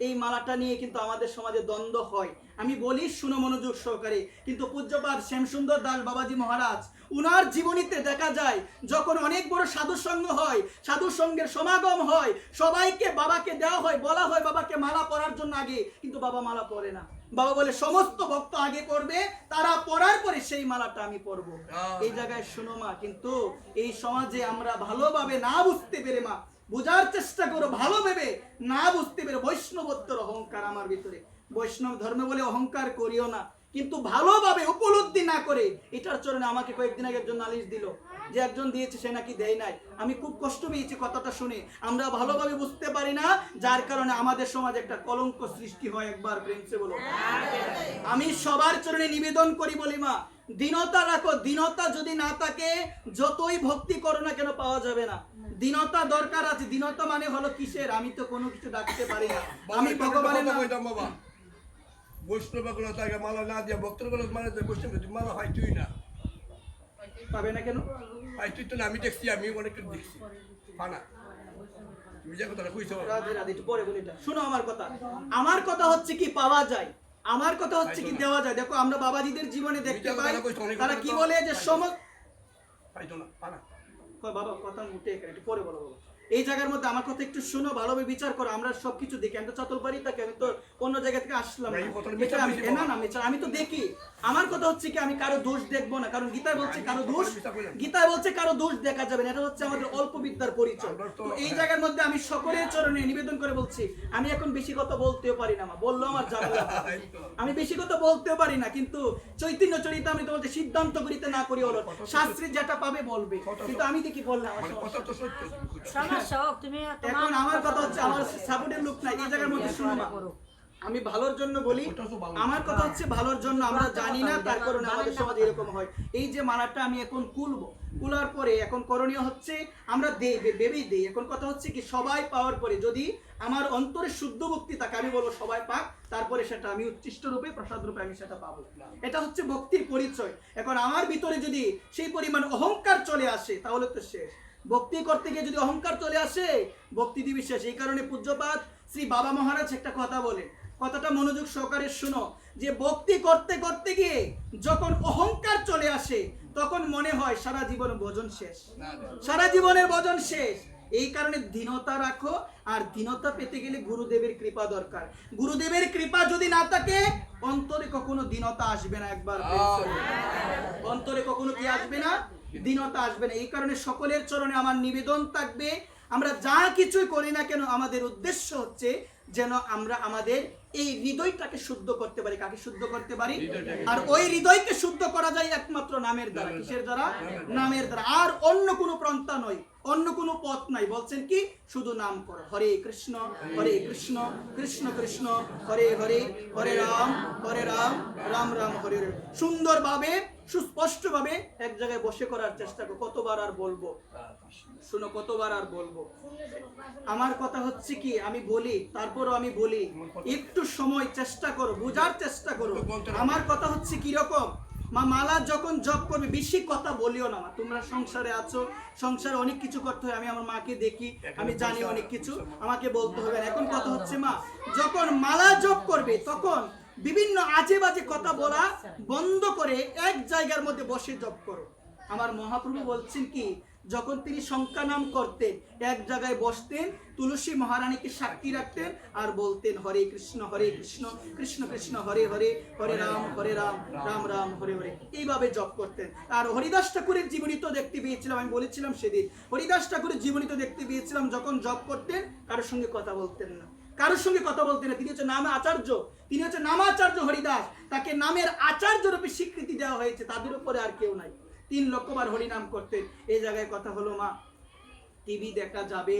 এই মালাটা নিয়ে কিন্তু আমাদের সমাজে দ্বন্দ্ব হয়। আমি বলি শুনো মনোযোগ সহকারে, কিন্তু পূজ্যপাদ শ্যাম সুন্দর দাস বাবাজি মহারাজ উনার জীবনীতে দেখা যায় যখন অনেক বড় সাধু সঙ্গ হয়, সাধু সঙ্গের সমাগম হয়, সবাইকে বাবাকে দেওয়া হয়, বলা হয় বাবাকে মালা পরার জন্য আগে, কিন্তু বাবা মালা পরে না। বাবা বলে সমস্ত ভক্ত আগে পড়বে, তারা পড়ার পরে সেই মালাটা আমি পরবো। এই জায়গায় শোনো মা, কিন্তু এই সমাজে আমরা ভালোভাবে না বুঝতে পেরে, মা বোঝার চেষ্টা করো, ভালো ভেবে না বুঝতে পেরে বৈষ্ণবত্বর অহংকার আমার ভিতরে, বৈষ্ণব ধর্ম বলে অহংকার করিও না, কিন্তু ভালোভাবে উপলব্ধি না করে। এটার চরণে আমাকে কয়েকদিন আগে একজন নালিশ দিল যে একজন দিয়েছে সে নাকি দেয় নাই। আমি খুব কষ্ট পেয়েছি কথাটা শুনে। আমরা ভালোভাবে বুঝতে পারি না, যার কারণে আমাদের সমাজে একটা কলঙ্ক সৃষ্টি হয়। একবার প্রেমসে বলো, আমি সবার চরণে নিবেদন করি, বলি মা দীনতা রাখো। দীনতা যদি না থাকে যতই ভক্তি করো না কেন পাওয়া যাবে না। দীনতা দরকার আছে। দীনতা মানে হলো কিসের? আমি তো কোনো কিছু ডাকতে পারি না, আমি ভগবানের নাম। বৈষ্ণবগুলো তাকে মালা না দিয়ে ভক্তগুলো মানে বৈষ্ণব মালা হয় তুই না পাবে না কেন? হয় তুই তো না, আমি দেখছি, আমি অনেক দেখছি পানা। তুমি যে কথাটা কইছো রাধে রাধে, একটু পরে বলি এটা। শোনো আমার কথা, আমার কথা হচ্ছে কি পাওয়া যায়, আমার কথা হচ্ছে কি দেওয়া যায়। দেখো আমরা বাবাজিদের জীবনে দেখতে পাই, তারা কি বলে যে সমস্ত পাইতো না পানা। কয় বাবা কথা মুটে একটু পরে বলো বাবা। এই জায়গার মধ্যে আমার কথা একটু শোনো, ভালোভাবে বিচার করো। আমরা সবকিছু দেখি, আমি তো চতলবাড়ি থাকি, আমি তো অন্য জায়গা থেকে আসলাম না। আমি তো দেখি। আমার কথা হচ্ছে কি আমি কারো দোষ দেখবো না, কারণ গীতায় বলছে কারো দোষ দেখা যাবে না। এটা হচ্ছে আমাদের অল্প বিদ্যার পরিচয়। তো এই জায়গার মধ্যে আমি সকলের চরণে নিবেদন করে বলছি, আমি এখন বেশি কথা বলতেও পারি না, মা বললো আমার ঝামেলা, আমি বেশি কথা বলতেও পারি না। কিন্তু চৈতন্য চরিতামৃত বলতে সিদ্ধান্ত করিতে না করি হলো, শাস্ত্রে যেটা পাবে বলবে, কিন্তু আমি দেখি বললাম এখন আমার কথা হচ্ছে আমার সাপোর্টের লোক নাই এই জায়গার মধ্যে। শুনো মা, আমি ভালোর জন্য বলি, আমার কথা হচ্ছে ভালোর জন্য। আমরা জানি না, তার কারণে আমাদের সমাজে এরকম হয়। এই যে মালাটা আমি এখন খুলবো, খোলার পরে এখন করণীয় হচ্ছে আমরা ভেবেই দেই। এখন কথা হচ্ছে কি সবাই পাওয়ার পরে যদি আমার অন্তরে শুদ্ধ ভক্তি থাকে, আমি বলবো সবাই পাক, তারপরে সেটা আমি উচ্ছিষ্ট রূপে প্রসাদ রূপে আমি সেটা পাবো। এটা হচ্ছে ভক্তির পরিচয়। এখন আমার ভিতরে যদি সেই পরিমাণ অহংকার চলে আসে তাহলে তো শেষ। ভক্তি করতে গিয়ে যদি অহংকার চলে আসে, ভক্তি দিবি শেষ। এই কারণে পূজ্যপাত শ্রী বাবা মহারাজ একটা কথা বলে, কথাটা মনোযোগ সহকারে শুনো, যে ভক্তি করতে করতে গিয়ে যখন অহংকার চলে আসে তখন মনে হয় সারা জীবন ভজন শেষ, সারা জীবনের ভজন শেষ। এই কারণে দীনতা রাখো, আর দীনতা পেতে গেলে গুরুদেবের কৃপা দরকার। গুরুদেবের কৃপা যদি না থাকে অন্তরে কখনো দীনতা আসবে না। একবার অন্তরে কখনো কি আসবে না? দীনতা আসবে না। এই কারণে সকলের চরণে আমার নিবেদন থাকবে, আমরা যা কিছুই করি না কেন আমাদের উদ্দেশ্য হচ্ছে যেন আমরা আমাদের এই হৃদয়টাকে শুদ্ধ করতে পারি। কাকে শুদ্ধ করতে পারি? আর ওই হৃদয়কে শুদ্ধ করা যায় একমাত্র নামের দ্বারা। কিসের দ্বারা? নামের দ্বারা। আর অন্য কোনো পন্থা নয়, অন্য কোনো পথ নাই। বলছেন কি? শুধু নাম করো, হরে কৃষ্ণ কৃষ্ণ কৃষ্ণ হরে হরে, হরে রাম রাম রাম হরে হরে। সুন্দরভাবে সুস্পষ্টভাবে এক জায়গায় বসে করার চেষ্টা করো। কতবার আর বলবো? শুনো, কতবার আর বলবো? আমার কথা হচ্ছে কি, আমি বলি তারপরও আমি বলি, একটু সময় চেষ্টা করো, বোঝার চেষ্টা করো। আমার কথা হচ্ছে কি রকম, মা মালা যখন জপ করবে বেশি কথা বলিও না। মা তোমরা সংসারে আছো, সংসারে অনেক কিছু করতে হয়। আমি আমার মাকে দেখি, আমি জানি অনেক কিছু, আমাকে বলতে হবে না। এখন কথা হচ্ছে মা যখন মালা জপ করবে তখন বিভিন্ন আজে বাজে কথা বলা বন্ধ করে এক জায়গার মধ্যে বসে জপ করো। আমার মহাপ্রভু বলছেন কি, যখন তিনি সংখ্যা নাম করতেন এক জায়গায় বসতেন, তুলসী মহারানীকে সাক্ষী রাখতেন আর বলতেন হরে কৃষ্ণ কৃষ্ণ কৃষ্ণ হরে হরে, হরে রাম রাম রাম হরে হরে। এইভাবে জপ করতেন। আর হরিদাস ঠাকুরের জীবনী তো দেখতে পেয়েছিলাম, আমি বলেছিলাম সেদিন, হরিদাস ঠাকুরের জীবনী তো দেখতে পেয়েছিলাম, যখন জপ করতেন কারোর সঙ্গে কথা বলতেন না, কারোর সঙ্গে কথা বলতেন না। তিনি হচ্ছে নাম আচার্য, তিনি হচ্ছে নামাচার্য হরিদাস। তাকে নামের আচার্য রূপে স্বীকৃতি দেওয়া হয়েছে, তাদের উপরে আর কেউ নাই। 3 লক্ষবার হরিনাম করতেন। এই জায়গায় কথা হলো মা, টিভি দেখা যাবে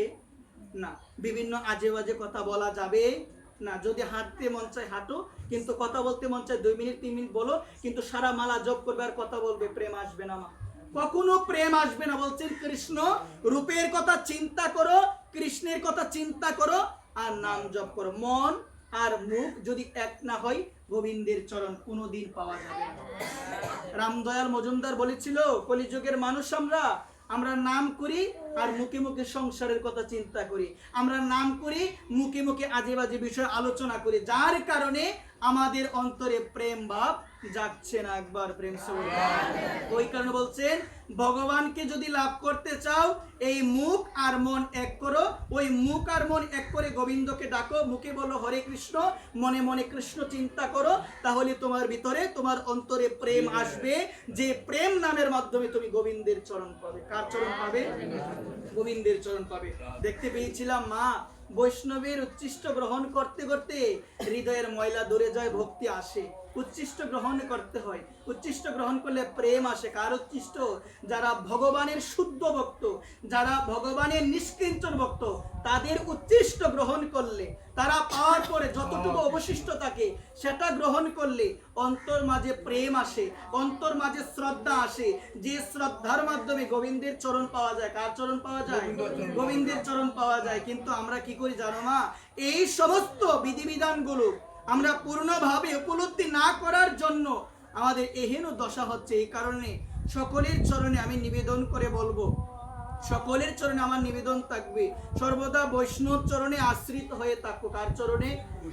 না, বিভিন্ন আজে বাজে কথা বলা যাবে না। যদি হাঁটতে মন চায় হাঁটো, কিন্তু কথা বলতে মন চায় 2 মিনিট 3 মিনিট বলো, কিন্তু সারা মালা জপ করবে আর কথা বলবে, প্রেম আসবে না মা, কখনো প্রেম আসবে না। বলছেন কৃষ্ণ রূপের কথা চিন্তা করো, কৃষ্ণের কথা চিন্তা করো আর নাম জপ করো। মন আর মুখ যদি এক না হয় গোবিন্দের চরণ কোনোদিন পাওয়া যাবে না। রামদয়াল মজুমদার বলেছিল, কলিযুগের মানুষ আমরা নাম করি আর মুখে মুখে সংসারের কথা চিন্তা করি, আমরা নাম করি মুখে মুখে আজে বাজে বিষয় আলোচনা করি, যার কারণে আমাদের অন্তরে প্রেম ভাব যাচ্ছে না। একবার প্রেম সে। ওই কারণে বলছেন ভগবানকে যদি লাভ করতে চাও এই মুখ আর মন এক করো, ওই মুখ আর মন এক করে গোবিন্দকে ডাকো, মুখে বলো হরে কৃষ্ণ, মনে মনে কৃষ্ণ চিন্তা করো, তাহলে তোমার ভিতরে তোমার অন্তরে প্রেম আসবে, যে প্রেম নামের মাধ্যমে তুমি গোবিন্দের চরণ পাবে। কার চরণ পাবে? গোবিন্দের চরণ পাবে। দেখতে পেয়েছিলাম মা বৈষ্ণবের উচ্ছিষ্ট গ্রহণ করতে করতে হৃদয়ের ময়লা দূরে যায়, ভক্তি আসে। উচ্ছিষ্ট গ্রহণ করতে হয়, উচ্ছিষ্ট গ্রহণ করলে প্রেম আসে। কার উচ্ছিষ্ট? যারা ভগবানের শুদ্ধ ভক্ত, যারা ভগবানের নিষ্কিঞ্চন ভক্ত, তাদের উচ্ছিষ্ট গ্রহণ করলে, তারা পাওয়ার পরে যতটুকু অবশিষ্ট থাকে সেটা গ্রহণ করলে অন্তর মাঝে প্রেম আসে, অন্তর মাঝে শ্রদ্ধা আসে, যে শ্রদ্ধার মাধ্যমে গোবিন্দের চরণ পাওয়া যায়। কার চরণ পাওয়া যায়? গোবিন্দের চরণ পাওয়া যায়। কিন্তু আমরা কি করি জানো মা, এই সমস্ত বিধিবিধানগুলো আমরা পূর্ণভাবে উপলব্ধি না করার জন্য আমাদের এহেন দশা হচ্ছে। এই কারণে সকলের চরণে আমি নিবেদন করে বলবো, সকলের চরণে আমার নিবেদন থাকবে, সর্বদা বৈষ্ণব চরণে আশ্রিত হয়ে থাকো। কার চরণে?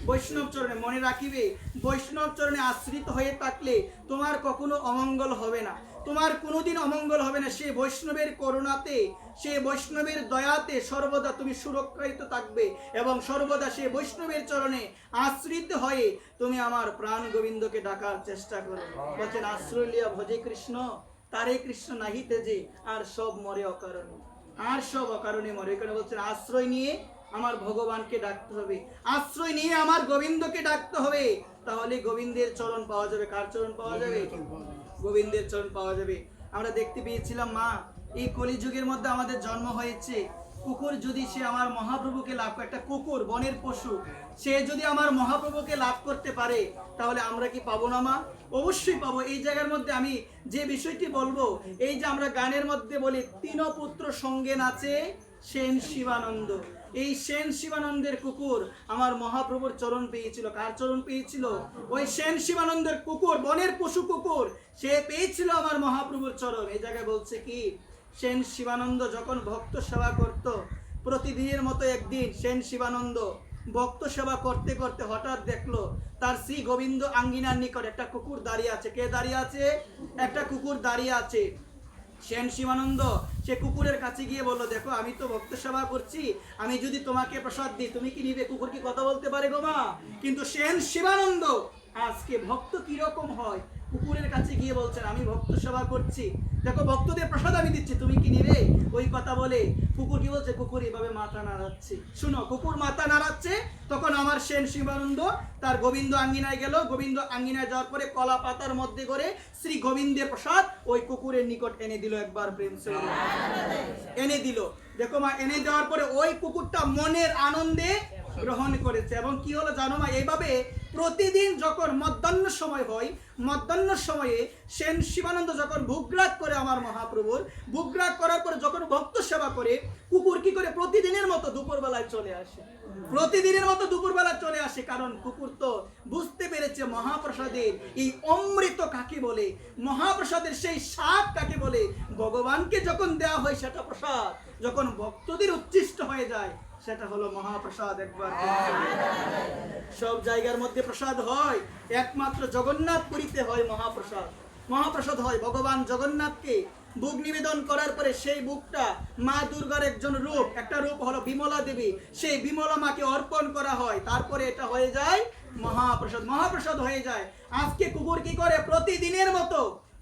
বৈষ্ণব চরণে। মনে রাখিবে, বৈষ্ণব চরণে আশ্রিত হয়ে থাকলে তোমার কখনো অমঙ্গল হবে না, তোমার কোনোদিন অমঙ্গল হবে না। সে বৈষ্ণবের করুণাতে, সে বৈষ্ণবের দয়াতে সর্বদা তুমি সুরক্ষিত থাকবে, এবং সর্বদা সে বৈষ্ণবের চরণে আশ্রিত হয়ে তুমি আমার প্রাণ গোবিন্দকে ডাকার চেষ্টা করো। বলছেন আশ্রয় লিয়া ভজে কৃষ্ণ, তারে কৃষ্ণ নাহিতে যে, আর সব মরে অকারণে, আর সব অকারণে মরে। এখানে বলছেন আশ্রয় নিয়ে আমার ভগবানকে ডাকতে হবে, আশ্রয় নিয়ে আমার গোবিন্দকে ডাকতে হবে, তাহলে গোবিন্দের চরণ পাওয়া যাবে। কার চরণ পাওয়া যাবে? গোবিন্দের চরণ পাওয়া যাবে। আমরা দেখতে পেয়েছিলাম মা, এই কলিযুগের মধ্যে আমাদের জন্ম হয়েছে। কুকুর যদি সে আমার মহাপ্রভুকে লাভ করে, একটা কুকুর বনের পশু, সে যদি আমার মহাপ্রভুকে লাভ করতে পারে, তাহলে আমরা কি পাবো না মা? অবশ্যই পাবো। এই জায়গার মধ্যে আমি যে বিষয়টি বলবো, এই যে আমরা গানের মধ্যে বলি তিন পুত্র সঙ্গে নাচে সেন শিবানন্দ, এই সেন শিবানন্দের কুকুর আমার মহাপ্রভুর চরণ পেয়েছিল। কার চরণ পেয়েছিল? ওই সেন শিবানন্দের কুকুর, বনের পশু কুকুর, সে পেয়েছিল আমার মহাপ্রভুর চরণ। এই জায়গায় বলছে কি, সেন শিবানন্দ যখন ভক্ত সেবা করত, প্রতিদিনের মতো একদিন সেন শিবানন্দ ভক্ত সেবা করতে করতে হঠাৎ দেখলো তার শ্রী গোবিন্দ আঙ্গিনার নিকট একটা কুকুর দাঁড়িয়ে আছে। কে দাঁড়িয়ে আছে? একটা কুকুর দাঁড়িয়ে আছে। সেন শিবানন্দ সে কুকুরের কাছে গিয়ে বলল, দেখো আমি তো ভক্ত সেবা করছি, আমি যদি তোমাকে প্রসাদ দিই তুমি কি নিবে? কুকুর কি কথা বলতে পারে গো মা? কিন্তু সেন শিবানন্দ আজকে ভক্ত কিরকম হয়, কুকুরের কাছে গিয়ে বলছেন আমি ভক্ত সেবা করছি, দেখো ভক্তদের প্রসাদ আমি দিচ্ছি, তুমি কি নিবে? ওই কথা বলে কুকুর কি বলছে? কুকুর এভাবে মাথা নাড়াচ্ছে। শুনো, কুকুর মাথা নাড়াচ্ছে, তখন আমার সেন শিবানন্দ তার গোবিন্দ আঙ্গিনায় গেল। গোবিন্দ আঙ্গিনায় যাওয়ার পরে কলা পাতার মধ্যে করে শ্রী গোবিন্দের প্রসাদ ওই কুকুরের নিকট এনে দিল। একবার প্রেম সে এনে দিল। দেখো মা, এনে দেওয়ার পরে ওই কুকুরটা মনের আনন্দে গ্রহণ করেছে। এবং কি হলো জানো মা, এইভাবে প্রতিদিন যখন মধ্যাহ্ন সময় হয়, মধ্যাহ্ন সময়ে সেন শিবানন্দ যখন ভোগরাগ করে আমার মহাপ্রভুর, ভোগরাগ করার পরে যখন ভক্ত সেবা করে, কুকুর কি করে প্রতিদিনের মতো দুপুরবেলায় চলে আসে। প্রতিদিনের মতো দুপুরবেলা চলে আসে, কারণ কুকুর তো বুঝতে পেরেছে মহাপ্রসাদের এই অমৃত কাকে বলে, মহাপ্রসাদের সেই স্বাদ কাকে বলে। ভগবানকে যখন দেওয়া হয় সেটা প্রসাদ, যখন ভক্তদের উচ্ছিষ্ট হয়ে যায় সেটা হলো মহাপ্রসাদ। একবার সব জায়গার মধ্যে প্রসাদ হয়, একমাত্র জগন্নাথ পুরীতে হয় মহাপ্রসাদ। মহাপ্রসাদ হয় ভগবান জগন্নাথকে ভোগ নিবেদন করার পরে সেই ভোগটা মা দুর্গার একজন রূপ, একটা রূপ হলো বিমলা দেবী, সেই বিমলা মাকে অর্পণ করা হয়, তারপরে এটা হয়ে যায় মহাপ্রসাদ। মহাপ্রসাদ হয়ে যায়। আজকে কুকুর কি করে? প্রতিদিনের মতো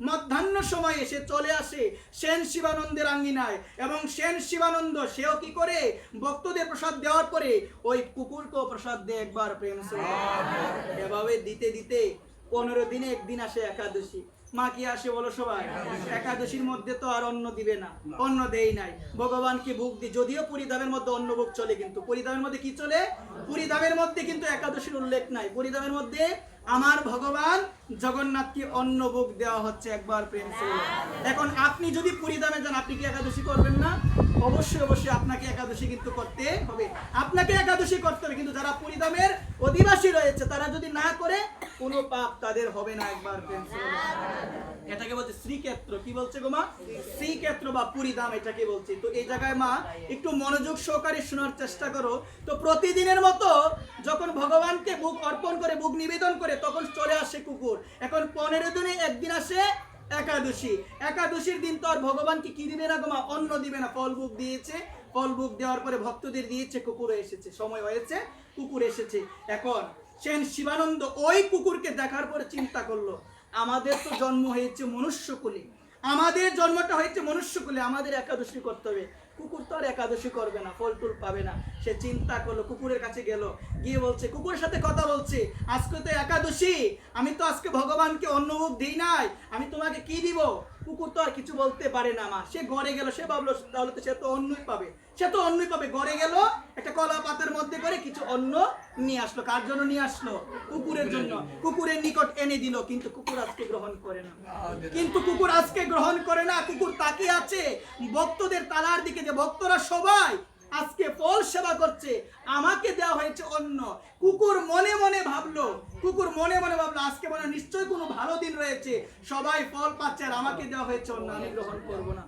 মধ্যাহ্ন সময়ে সে চলে আসে সেন শিবানন্দের আঙ্গিনায়, এবং সেন শিবানন্দ সেও কি করে? ভক্তদের প্রসাদ দেওয়ার পরে ওই কুকুরকেও প্রসাদ দেয়। একবার প্রেম সে এভাবে দিতে দিতে 15 দিনে একদিন আসে একাদশী। মা কি আসে বলো সবাই? একাদশীর মধ্যে তো আর অন্ন দিবে না, অন্ন দেই নাই, ভগবানকে ভোগ দি। যদিও পুরীধামের মধ্যে অন্ন ভোগ চলে, কিন্তু পুরীধামের মধ্যে কি চলে? পুরীধামের মধ্যে কিন্তু একাদশীর উল্লেখ নাই। পুরীধামের মধ্যে আমার ভগবান জগন্নাথকে অন্ন ভোগ দেওয়া হচ্ছে। একবার প্রেম সে। এখন আপনি যদি পুরীধামে যান, আপনি কি একাদশী করবেন না? অবশ্যই অবশ্যই আপনাকে একাদশী কিন্তু করতে হবে, আপনাকে একাদশী করতে হবে। কিন্তু যারা পুরীধামের অধিবাসী রয়েছে তারা যদি না করে, কোনো পাপ তাদের হবে না। একবার প্রেম সে। এটাকে বলছে শ্রীক্ষেত্র। কি বলছে গো মা? শ্রীক্ষেত্র বা পুরীধাম এটাকে বলছে। তো এই জায়গায় মা একটু মনোযোগ সহকারে শোনার চেষ্টা করো। তো প্রতিদিনের মতো যখন ভগবানকে ভোগ অর্পণ করে, ভোগ নিবেদন করে, তখন চলে আসে কুকুর। এখন 15 দিনে একদিন আসে একাদশী। একাদশীর দিন তো আর ভগবানকে কি দিবে না গো মা? অন্ন দিবে না। ফল ভোগ দিয়েছে, ফল ভোগ দেওয়ার পরে ভক্তদের দিয়েছে, কুকুর এসেছে, সময় হয়েছে, কুকুর এসেছে। এখন সেন শিবানন্দ ওই কুকুরকে দেখার পরে চিন্তা করলো, আমাদের তো জন্ম হয়েছে মনুষ্যকুলে, আমাদের জন্মটা হয়েছে মনুষ্যকুলে, আমাদের একাদশী করতে হবে। কুকুর তো আর একাদশী করবে না, ফল টুল পাবে না। সে চিন্তা করলো, কুকুরের কাছে গেল, গিয়ে বলছে, কুকুরের সাথে কথা বলছে, আজকে তো একাদশী, আমি তো আজকে ভগবানকে অন্নভোগ দিই নাই, আমি তোমাকে কি দিব? কুকুর তো আর কিছু বলতে পারে না মা। সে ঘরে গেল, সে ভাবলো তাহলে তো সে তো অন্নই পাবে, সে তো অন্নই পাবে। ঘরে গেল, একটা কলা পাতার মধ্যে করে কিছু অন্ন নিয়ে আসলো। কার জন্য নিয়ে আসলো? কুকুরের জন্য। কুকুরের নিকট এনে দিল, কিন্তু কুকুর আজকে গ্রহণ করে না। কিন্তু কুকুর আজকে গ্রহণ করে না। কুকুর তাকিয়ে আছে ভক্তদের তালার দিকে, যে ভক্তরা সবাই আজকে ফল সেবা করছে, আমাকে দেওয়া হয়েছে অন্ন। কুকুর মনে মনে ভাবলো, কুকুর মনে মনে ভাবলো আজকে মনে নিশ্চয়ই কোনো ভালো দিন রয়েছে, সবাই ফল পাচ্ছে আর আমাকে দেওয়া হয়েছে অন্ন, আমি গ্রহণ করবো না,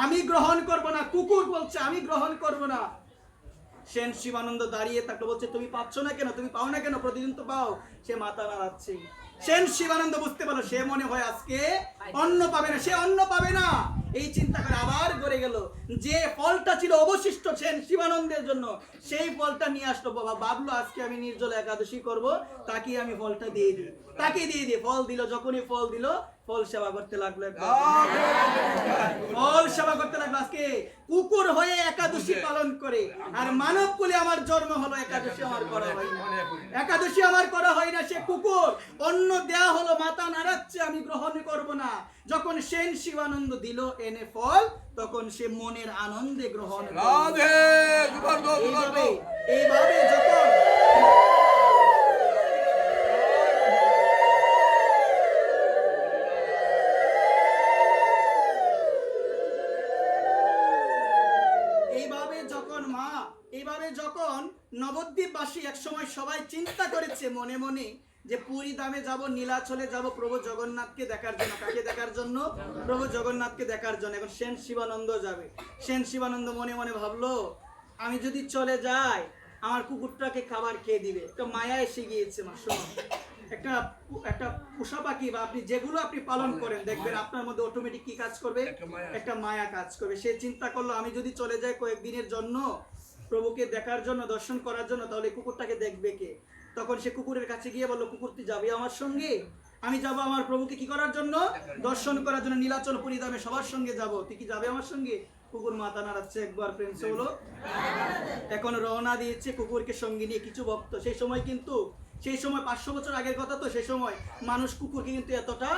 আমি গ্রহণ করবো না। কুকুর বলছে আমি গ্রহণ করবো না। সেন শিবানন্দ দাঁড়িয়ে থাকলো, বলছে তুমি পাচ্ছ না কেন? তুমি পাও না কেন? প্রতিদিন তো পাও। সে মাথা নাড়াচ্ছে। সেন শিবানন্দ বুঝতে পারলো সে মনে হয় আজকে অন্ন পাবে না, সে অন্ন পাবে না। এই চিন্তা করে আবার ঘরে গেল, যে ফলটা ছিল অবশিষ্ট সেন শিবানন্দের জন্য, সেই ফলটা নিয়ে আসলো। বাবা ভাবলো আজকে আমি নির্জল একাদশী করব, তাকে আমি ফলটা দিয়ে দিই, তাকে দিয়ে দিয়ে ফল দিল। যখনই ফল দিল, ফল সেবা করতে লাগলো, ফল সেবা করতে লাগলো। আজকে কুকুর হয়ে একাদশী পালন করে, আর মানব কুলে আমার জন্ম হলো, একাদশী আমার করা হয় না, একাদশী আমার করা হয় না। সে কুকুর, অন্ন দেয়া হলো, মাথা নাড়াচ্ছে, আমি গ্রহণ করব না। যখন সেন শিবানন্দ দিল এনে ফল, তখন সে মনের আনন্দে গ্রহণ করল। এইভাবে যখন এইভাবে যখন নবদ্বীপবাসী একসময় সবাই চিন্তা করেছে মনে মনে, যে পুরী ধামে যাব, নীলাচলে যাব প্রভু জগন্নাথকে দেখার জন্য। কাকে দেখার জন্য? প্রভু জগন্নাথকে দেখার জন্য। এখন সেন শিবানন্দ যাবে। সেন শিবানন্দ মনে মনে ভাবলো, আমি যদি চলে যাই আমার কুকুরটাকে খাবার খেয়ে দিবে। একটা মায়া এসে গিয়েছে মা। শোনো, একটা পোষা পাখি বা আপনি যেগুলো আপনি পালন করেন দেখবেন আপনার মধ্যে অটোমেটিক কি কাজ করবে? একটা মায়া কাজ করবে। সে চিন্তা করলো, আমি যদি চলে যাই কয়েকদিনের জন্য প্রভুকে দেখার জন্য, দর্শন করার জন্য, তাহলে কুকুরটাকে দেখবে কে? তখন সে কুকুরের কাছে গিয়ে বললো, কুকুর তুই যাবি আমার সঙ্গে? আমি যাব আমার প্রভুকে কি করার জন্য? দর্শন করার জন্য। নীলাচল পুরী ধামে সবার সঙ্গে যাব, তুই কি যাবে আমার সঙ্গে? কুকুর মাথা নাড়াচ্ছে, একবার প্রেম সে হলো। এখন রওনা দিয়েছে কুকুরকে সঙ্গে নিয়ে কিছু ভক্ত। সেই সময় 500 বছর আগের কথা, তো সেই সময় মানুষ কুকুরকে কিন্তু এতটা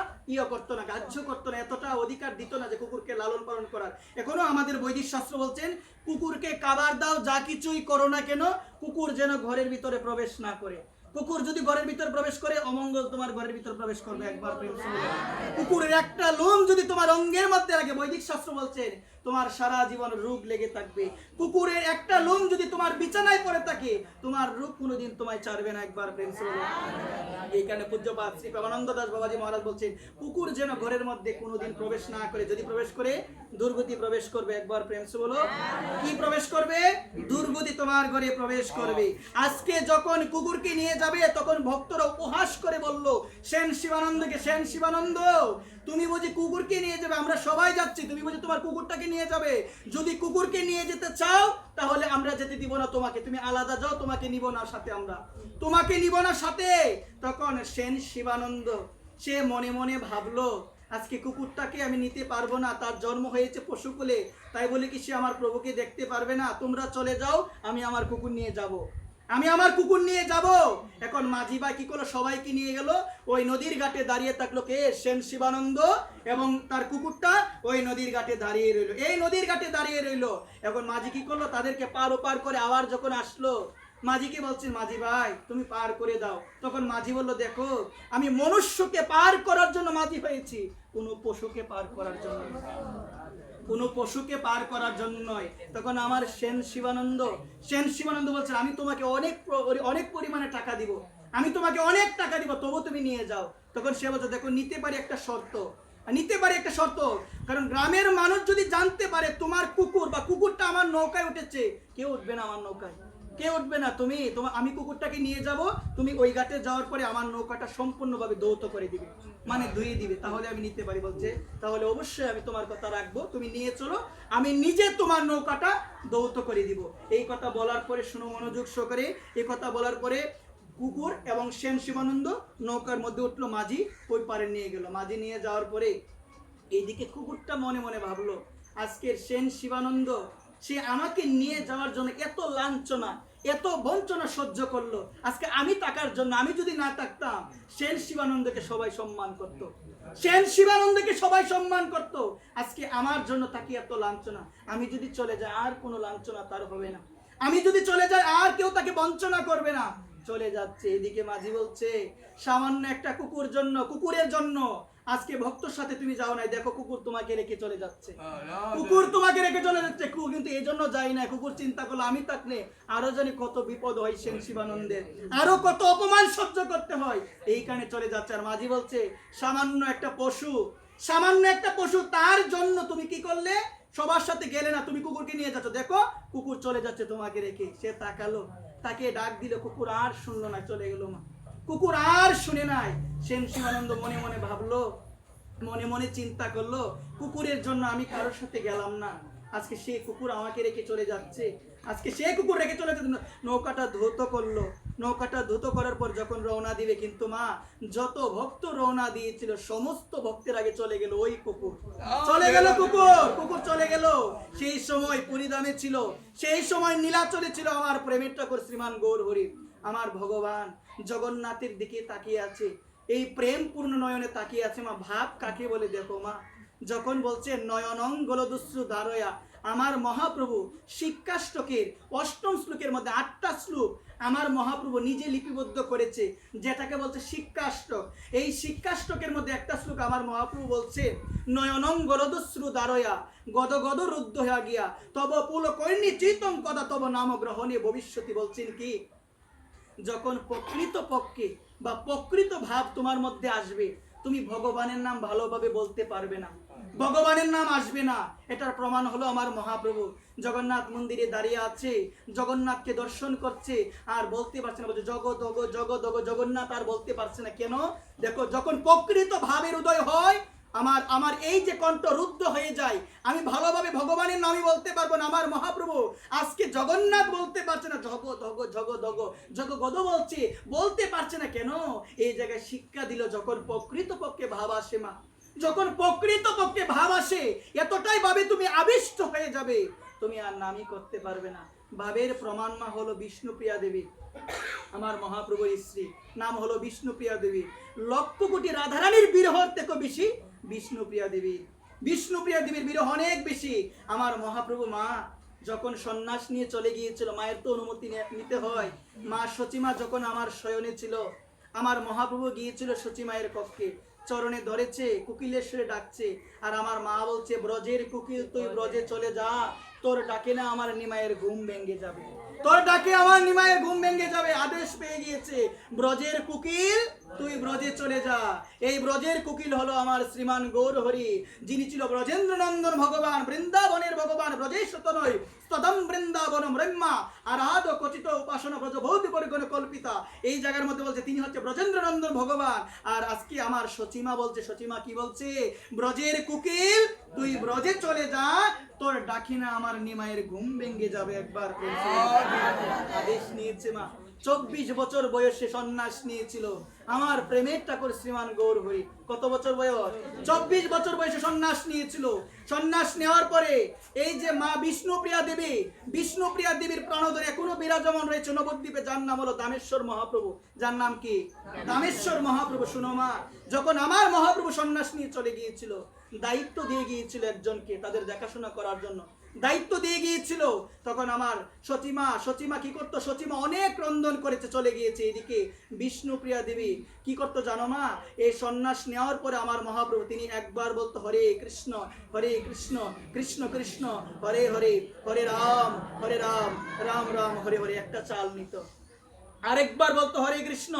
করতো না, গ্রাহ্য করতো না, এতটা অধিকার দিত না যে কুকুরকে লালন পালন করার। এখনো আমাদের বৈদিক শাস্ত্র বলছেন, কুকুরকে খাবার দাও, যা কিছুই করো না কেন, কুকুর যেন ঘরের ভিতরে প্রবেশ না করে। কুকুর যদি ঘরের ভিতর প্রবেশ করে, অমঙ্গল তোমার ঘরের ভিতর প্রবেশ করবে। একবার প্রেম সে হলো। কুকুরের একটা লোম যদি তোমার অঙ্গের মধ্যে লাগে, বৈদিক শাস্ত্র বলছেন তোমার সারা জীবন রোগ লেগে থাকবে। কুকুরের একটা লোম যদি তোমার বিছানায় পড়ে থাকে, তোমার রোগ কোনোদিন তোমায় ছাড়বে না। একবার প্রেম সে হলো। এইখানে পূজ্যপাদ শ্রী প্রেমানন্দ দাস বাবাজি মহারাজ বলছেন, কুকুর যেন ঘরের মধ্যে কোনোদিন প্রবেশ না করে। যদি প্রবেশ করে, দুর্গতি প্রবেশ করবে। একবার প্রেম সে বলো, কি প্রবেশ করবে? দুর্গতি তোমার ঘরে প্রবেশ করবে। আজকে যখন কুকুরকে নিয়ে যাবে, তখন ভক্তরা উপহাস করে বলল সেন শিবানন্দকে, সেন শিবানন্দ তুমি বুঝি কুকুরকে নিয়ে যাবে? আমরা সবাই যাচ্ছি, তুমি বুঝি তোমার কুকুরটাকে নিয়ে যাবে? যদি কুকুরকে নিয়ে যেতে চাও তাহলে আমরা যেতে দিব না তোমাকে, তুমি আলাদা যাও, তোমাকে নিব না সাথে, আমরা তোমাকে নিব না সাথে। তখন সেন শিবানন্দ সে মনে মনে ভাবলো, আজকে কুকুরটাকে আমি নিতে পারবো না, তার জন্ম হয়েছে পশুকুলে, তাই বলে কি সে আমার প্রভুকে দেখতে পারবে না? তোমরা চলে যাও, আমি আমার কুকুর নিয়ে যাব, আমি আমার কুকুর নিয়ে যাব। এখন মাঝি ভাই কি করলো? সবাইকে নিয়ে গেল। ওই নদীর ঘাটে দাঁড়িয়ে থাকলো কে? সেন শিবানন্দ এবং তার কুকুরটা ওই নদীর ঘাটে দাঁড়িয়ে রইলো। এই নদীর ঘাটে দাঁড়িয়ে রইলো। এখন মাঝি কি করলো? তাদেরকে পার ওপার করে আবার যখন আসলো, মাঝিকে বলছেন, মাঝি ভাই তুমি পার করে দাও। তখন মাঝি বলল, দেখো আমি মনুষ্যকে পার করার জন্য মাঝি হয়েছি, কোনো পশুকে পার করার জন্য, কোনো পশুকে পার করার জন্য নয়। তখন আমার সেন শিবানন্দ বলছেন, আমি তোমাকে অনেক পরিমাণে টাকা দিব, আমি তোমাকে অনেক টাকা দিব, তবু তুমি নিয়ে যাও। তখন সে বলছে, দেখো নিতে পারি একটা শর্ত, কারণ গ্রামের মানুষ যদি জানতে পারে তোমার কুকুর বা কুকুরটা আমার নৌকায় উঠেছে, কেউ উঠবে না আমার নৌকায়, কেউ উঠবে না। আমি কুকুরটাকে নিয়ে যাব, তুমি ওই ঘাটে যাওয়ার পরে আমার নৌকাটা সম্পূর্ণভাবে দৌত করে দিবে, মানে ধুয়ে দিবে, তাহলে আমি নিতে পারি। বলছে, তাহলে অবশ্যই আমি তোমার কথা রাখবো, তুমি নিয়ে চলো, আমি নিজে তোমার নৌকাটা দৌত করে দিব। এই কথা বলার পরে, শুনো মনোযোগ সহকারে, এই কথা বলার পরে কুকুর এবং সেন শিবানন্দ নৌকার মধ্যে উঠলো, মাঝি ওই পারে নিয়ে গেল। মাঝি নিয়ে যাওয়ার পরে এইদিকে কুকুরটা মনে মনে ভাবলো, আজকের সেন শিবানন্দ সে আমাকে নিয়ে যাওয়ার জন্য এত লাঞ্ছনা, এত বঞ্চনা সহ্য করলো, আজকে আমি টাকার জন্য, আমি যদি না থাকতাম সেন শিবানন্দকে সবাই সম্মান করত, আজকে আমার জন্য তাকে এত লাঞ্ছনা, আমি যদি চলে যাই আর কোনো লাঞ্ছনা তার হবে না, আমি যদি চলে যাই আর কেউ তাকে বঞ্চনা করবে না। চলে যাচ্ছে। এদিকে মাঝি বলছে, সামান্য একটা কুকুরের জন্য আজকে ভক্তর সাথে তুমি যাও নাই, দেখো কুকুর তোমাকে রেখে চলে যাচ্ছে, কুকুর কিন্তু এই জন্য যাই না, কুকুর চিন্তা করলো আমি থাকলে আরো জানি কত বিপদ হয় সেন শিবানন্দের, আরো কত অপমান সহ্য করতে হয়, এই কারণে চলে যাচ্ছে। আর মাঝি বলছে, সামান্য একটা পশু তার জন্য তুমি কি করলে? সবার সাথে গেলে না, তুমি কুকুরকে নিয়ে যাচ্ছ, দেখো কুকুর চলে যাচ্ছে তোমাকে রেখে। সে তাকালো, তাকে ডাক দিল, কুকুর আর শুনলো না, চলে গেল। কুকুর আর শুনে নাই। সেন শিবানন্দ মনে মনে ভাবলো, মনে মনে চিন্তা করলো, কুকুরের জন্য আমি কারোর সাথে গেলাম না, আজকে সে কুকুর আমাকে রেখে চলে যাচ্ছে, নৌকাটা ধৌত করলো। নৌকাটা ধৌত করার পর যখন রওনা দিবে, কিন্তু মা যত ভক্ত রওনা দিয়েছিল সমস্ত ভক্তের আগে চলে গেল ওই কুকুর, কুকুর চলে গেল। সেই সময় পুরীধামে ছিল, সেই সময় নীলাচলে ছিল আমার প্রেমের ঠাকুর শ্রীমান গৌর হরি, আমার ভগবান জগন্নাথের দিকে তাকিয়ে আছে, এই প্রেম পূর্ণ নয়নে তাকিয়ে আছে। মা ভাব কাকে বলে দেখো মা, যখন বলছে নয়নং গলদস্রু ধারয়া, আমার মহাপ্রভু শিক্ষাষ্টকের 8ম শ্লোকের মধ্যে 8টা শ্লোক আমার মহাপ্রভু নিজে লিপিবদ্ধ করেছে, যেটাকে বলছে শিক্ষাষ্টক। এই শিক্ষাষ্টকের মধ্যে একটা শ্লোক আমার মহাপ্রভু বলছে, নয়নং গলদস্রু ধারয়া গদ গদ রুদ্ধ হয়ে গিয়া তব পুল কৈর্ণি চিতং কদা তব নাম গ্রহণে ভবিষ্যতি। বলছেন কি, যখন প্রকৃত পক্ষে বা প্রকৃত ভাব তোমার মধ্যে আসবে, তুমি ভগবানের নাম ভালোভাবে বলতে পারবে না, ভগবানের নাম আসবে না। এটার প্রমাণ হলো আমার মহাপ্রভু জগন্নাথ মন্দিরে দাঁড়িয়ে আছে, জগন্নাথকে দর্শন করছে আর বলতে পারছে না, বলছে জগৎ ওগো জগৎ ওগো জগন্নাথ, আর বলতে পারছে না। কেন? দেখো, যখন প্রকৃত ভাবের উদয় হয়, আমার আমার এই যে কণ্ঠ রুদ্ধ হয়ে যায়, আমি ভালোভাবে ভগবানের নামই বলতে পারবো না। আমার মহাপ্রভু আজকে জগন্নাথ বলতে পারছে না, জগৎ ওগো জগৎ ওগো জগৎ বলছে, বলতে পারছে না। কেন? এই জায়গায় শিক্ষা দিল, যখন প্রকৃত পক্ষে ভাব আসে মা, যখন প্রকৃত পক্ষে ভাব আসে, এতটাই ভাবে তুমি আবিষ্ট হয়ে যাবে, তুমি আর নামই করতে পারবে না। ভাবের প্রমাণ মা হলো বিষ্ণুপ্রিয়া দেবী, আমার মহাপ্রভুর স্ত্রী, নাম হলো বিষ্ণুপ্রিয়া দেবী। লক্ষ কোটি রাধারানীর বিরহর থেকে বেশি বিষ্ণুপ্রিয়া দেবী, বিষ্ণুপ্রিয়া দেবীর বিরহ অনেক বেশি। আমার মহাপ্রভু মা যখন সন্ন্যাস নিয়ে চলে গিয়েছিল, মায়ের তো অনুমতি নিতে হয়। মা সচিমা যখন আমার শয়নে ছিল, আমার মহাপ্রভু গিয়েছিল সচিমায়ের কক্ষে, চরণে ধরেছে, কুকিলেশ্বরে ডাকছে, আর আমার মা বলছে, ব্রজের কুকিল তুই ব্রজে চলে যা, তোর ডাকে না আমার নিমায়ের ঘুম ভেঙে যাবে, তোর ডাকে আমার নিমায়ের ঘুম ভেঙে যাবে। আদেশ পেয়ে গিয়েছে, ব্রজের কুকিল তুই ব্রজে চলে যা। এই ব্রজের কুকিল হলো আমার শ্রীমান গৌর হরি, যিনি ছিল ব্রজেন্দ্র নন্দন ভগবান, বৃন্দাবনের ভগবান, ব্রজেশ্বত নয় স্তদম বৃন্দাবন ব্রহ্মা আরাধ কচিত উপাসনা ব্রজ ভৌতি পরিগণ কল্পিতা। এই জায়গার মধ্যে বলছে তিনি হচ্ছে ব্রজেন্দ্র নন্দন ভগবান। আর আজকে আমার সচিমা বলছে, সচিমা কি বলছে? ব্রজের কুকিল তুই ব্রজে চলে যা, তোর ডাকি না আমার নিমায়ের ঘুম ভেঙে যাবে। একবার আদেশ নিয়েছে মা। 24 বছর বয়সে সন্ন্যাস নিয়েছিল আমার প্রেমের ঠাকুর শ্রীমান গৌর হরি। কত বছর বয়স? 24 বছর বয়সে সন্ন্যাস নিয়েছিল। সন্ন্যাস নেওয়ার পরে এই যে মা বিষ্ণুপ্রিয়া দেবী, বিষ্ণুপ্রিয়া দেবীর প্রাণধরে এখনো বিরাজমান রয়েছে নবদ্বীপে, যার নাম হলো দামেশ্বর মহাপ্রভু। যার নাম কি? দামেশ্বর মহাপ্রভু। শুনো মা, যখন আমার মহাপ্রভু সন্ন্যাস নিয়ে চলে গিয়েছিল, দায়িত্ব দিয়ে গিয়েছিল একজনকে তাদের দেখাশোনা করার জন্য, দায়িত্ব দিয়ে গিয়েছিল। তখন আমার সচিমা কি করতো? সচিমা অনেক ক্রন্দন করেছে, চলে গিয়েছে। এদিকে বিষ্ণুপ্রিয়া দেবী কি করতো জানো মা? এই সন্ন্যাস নেওয়ার পরে আমার মহাপ্রভু তিনি একবার বলতো হরে কৃষ্ণ কৃষ্ণ কৃষ্ণ হরে হরে, হরে রাম রাম রাম হরে হরে, একটা চাল নিত। আরেকবার বলতো হরে কৃষ্ণ,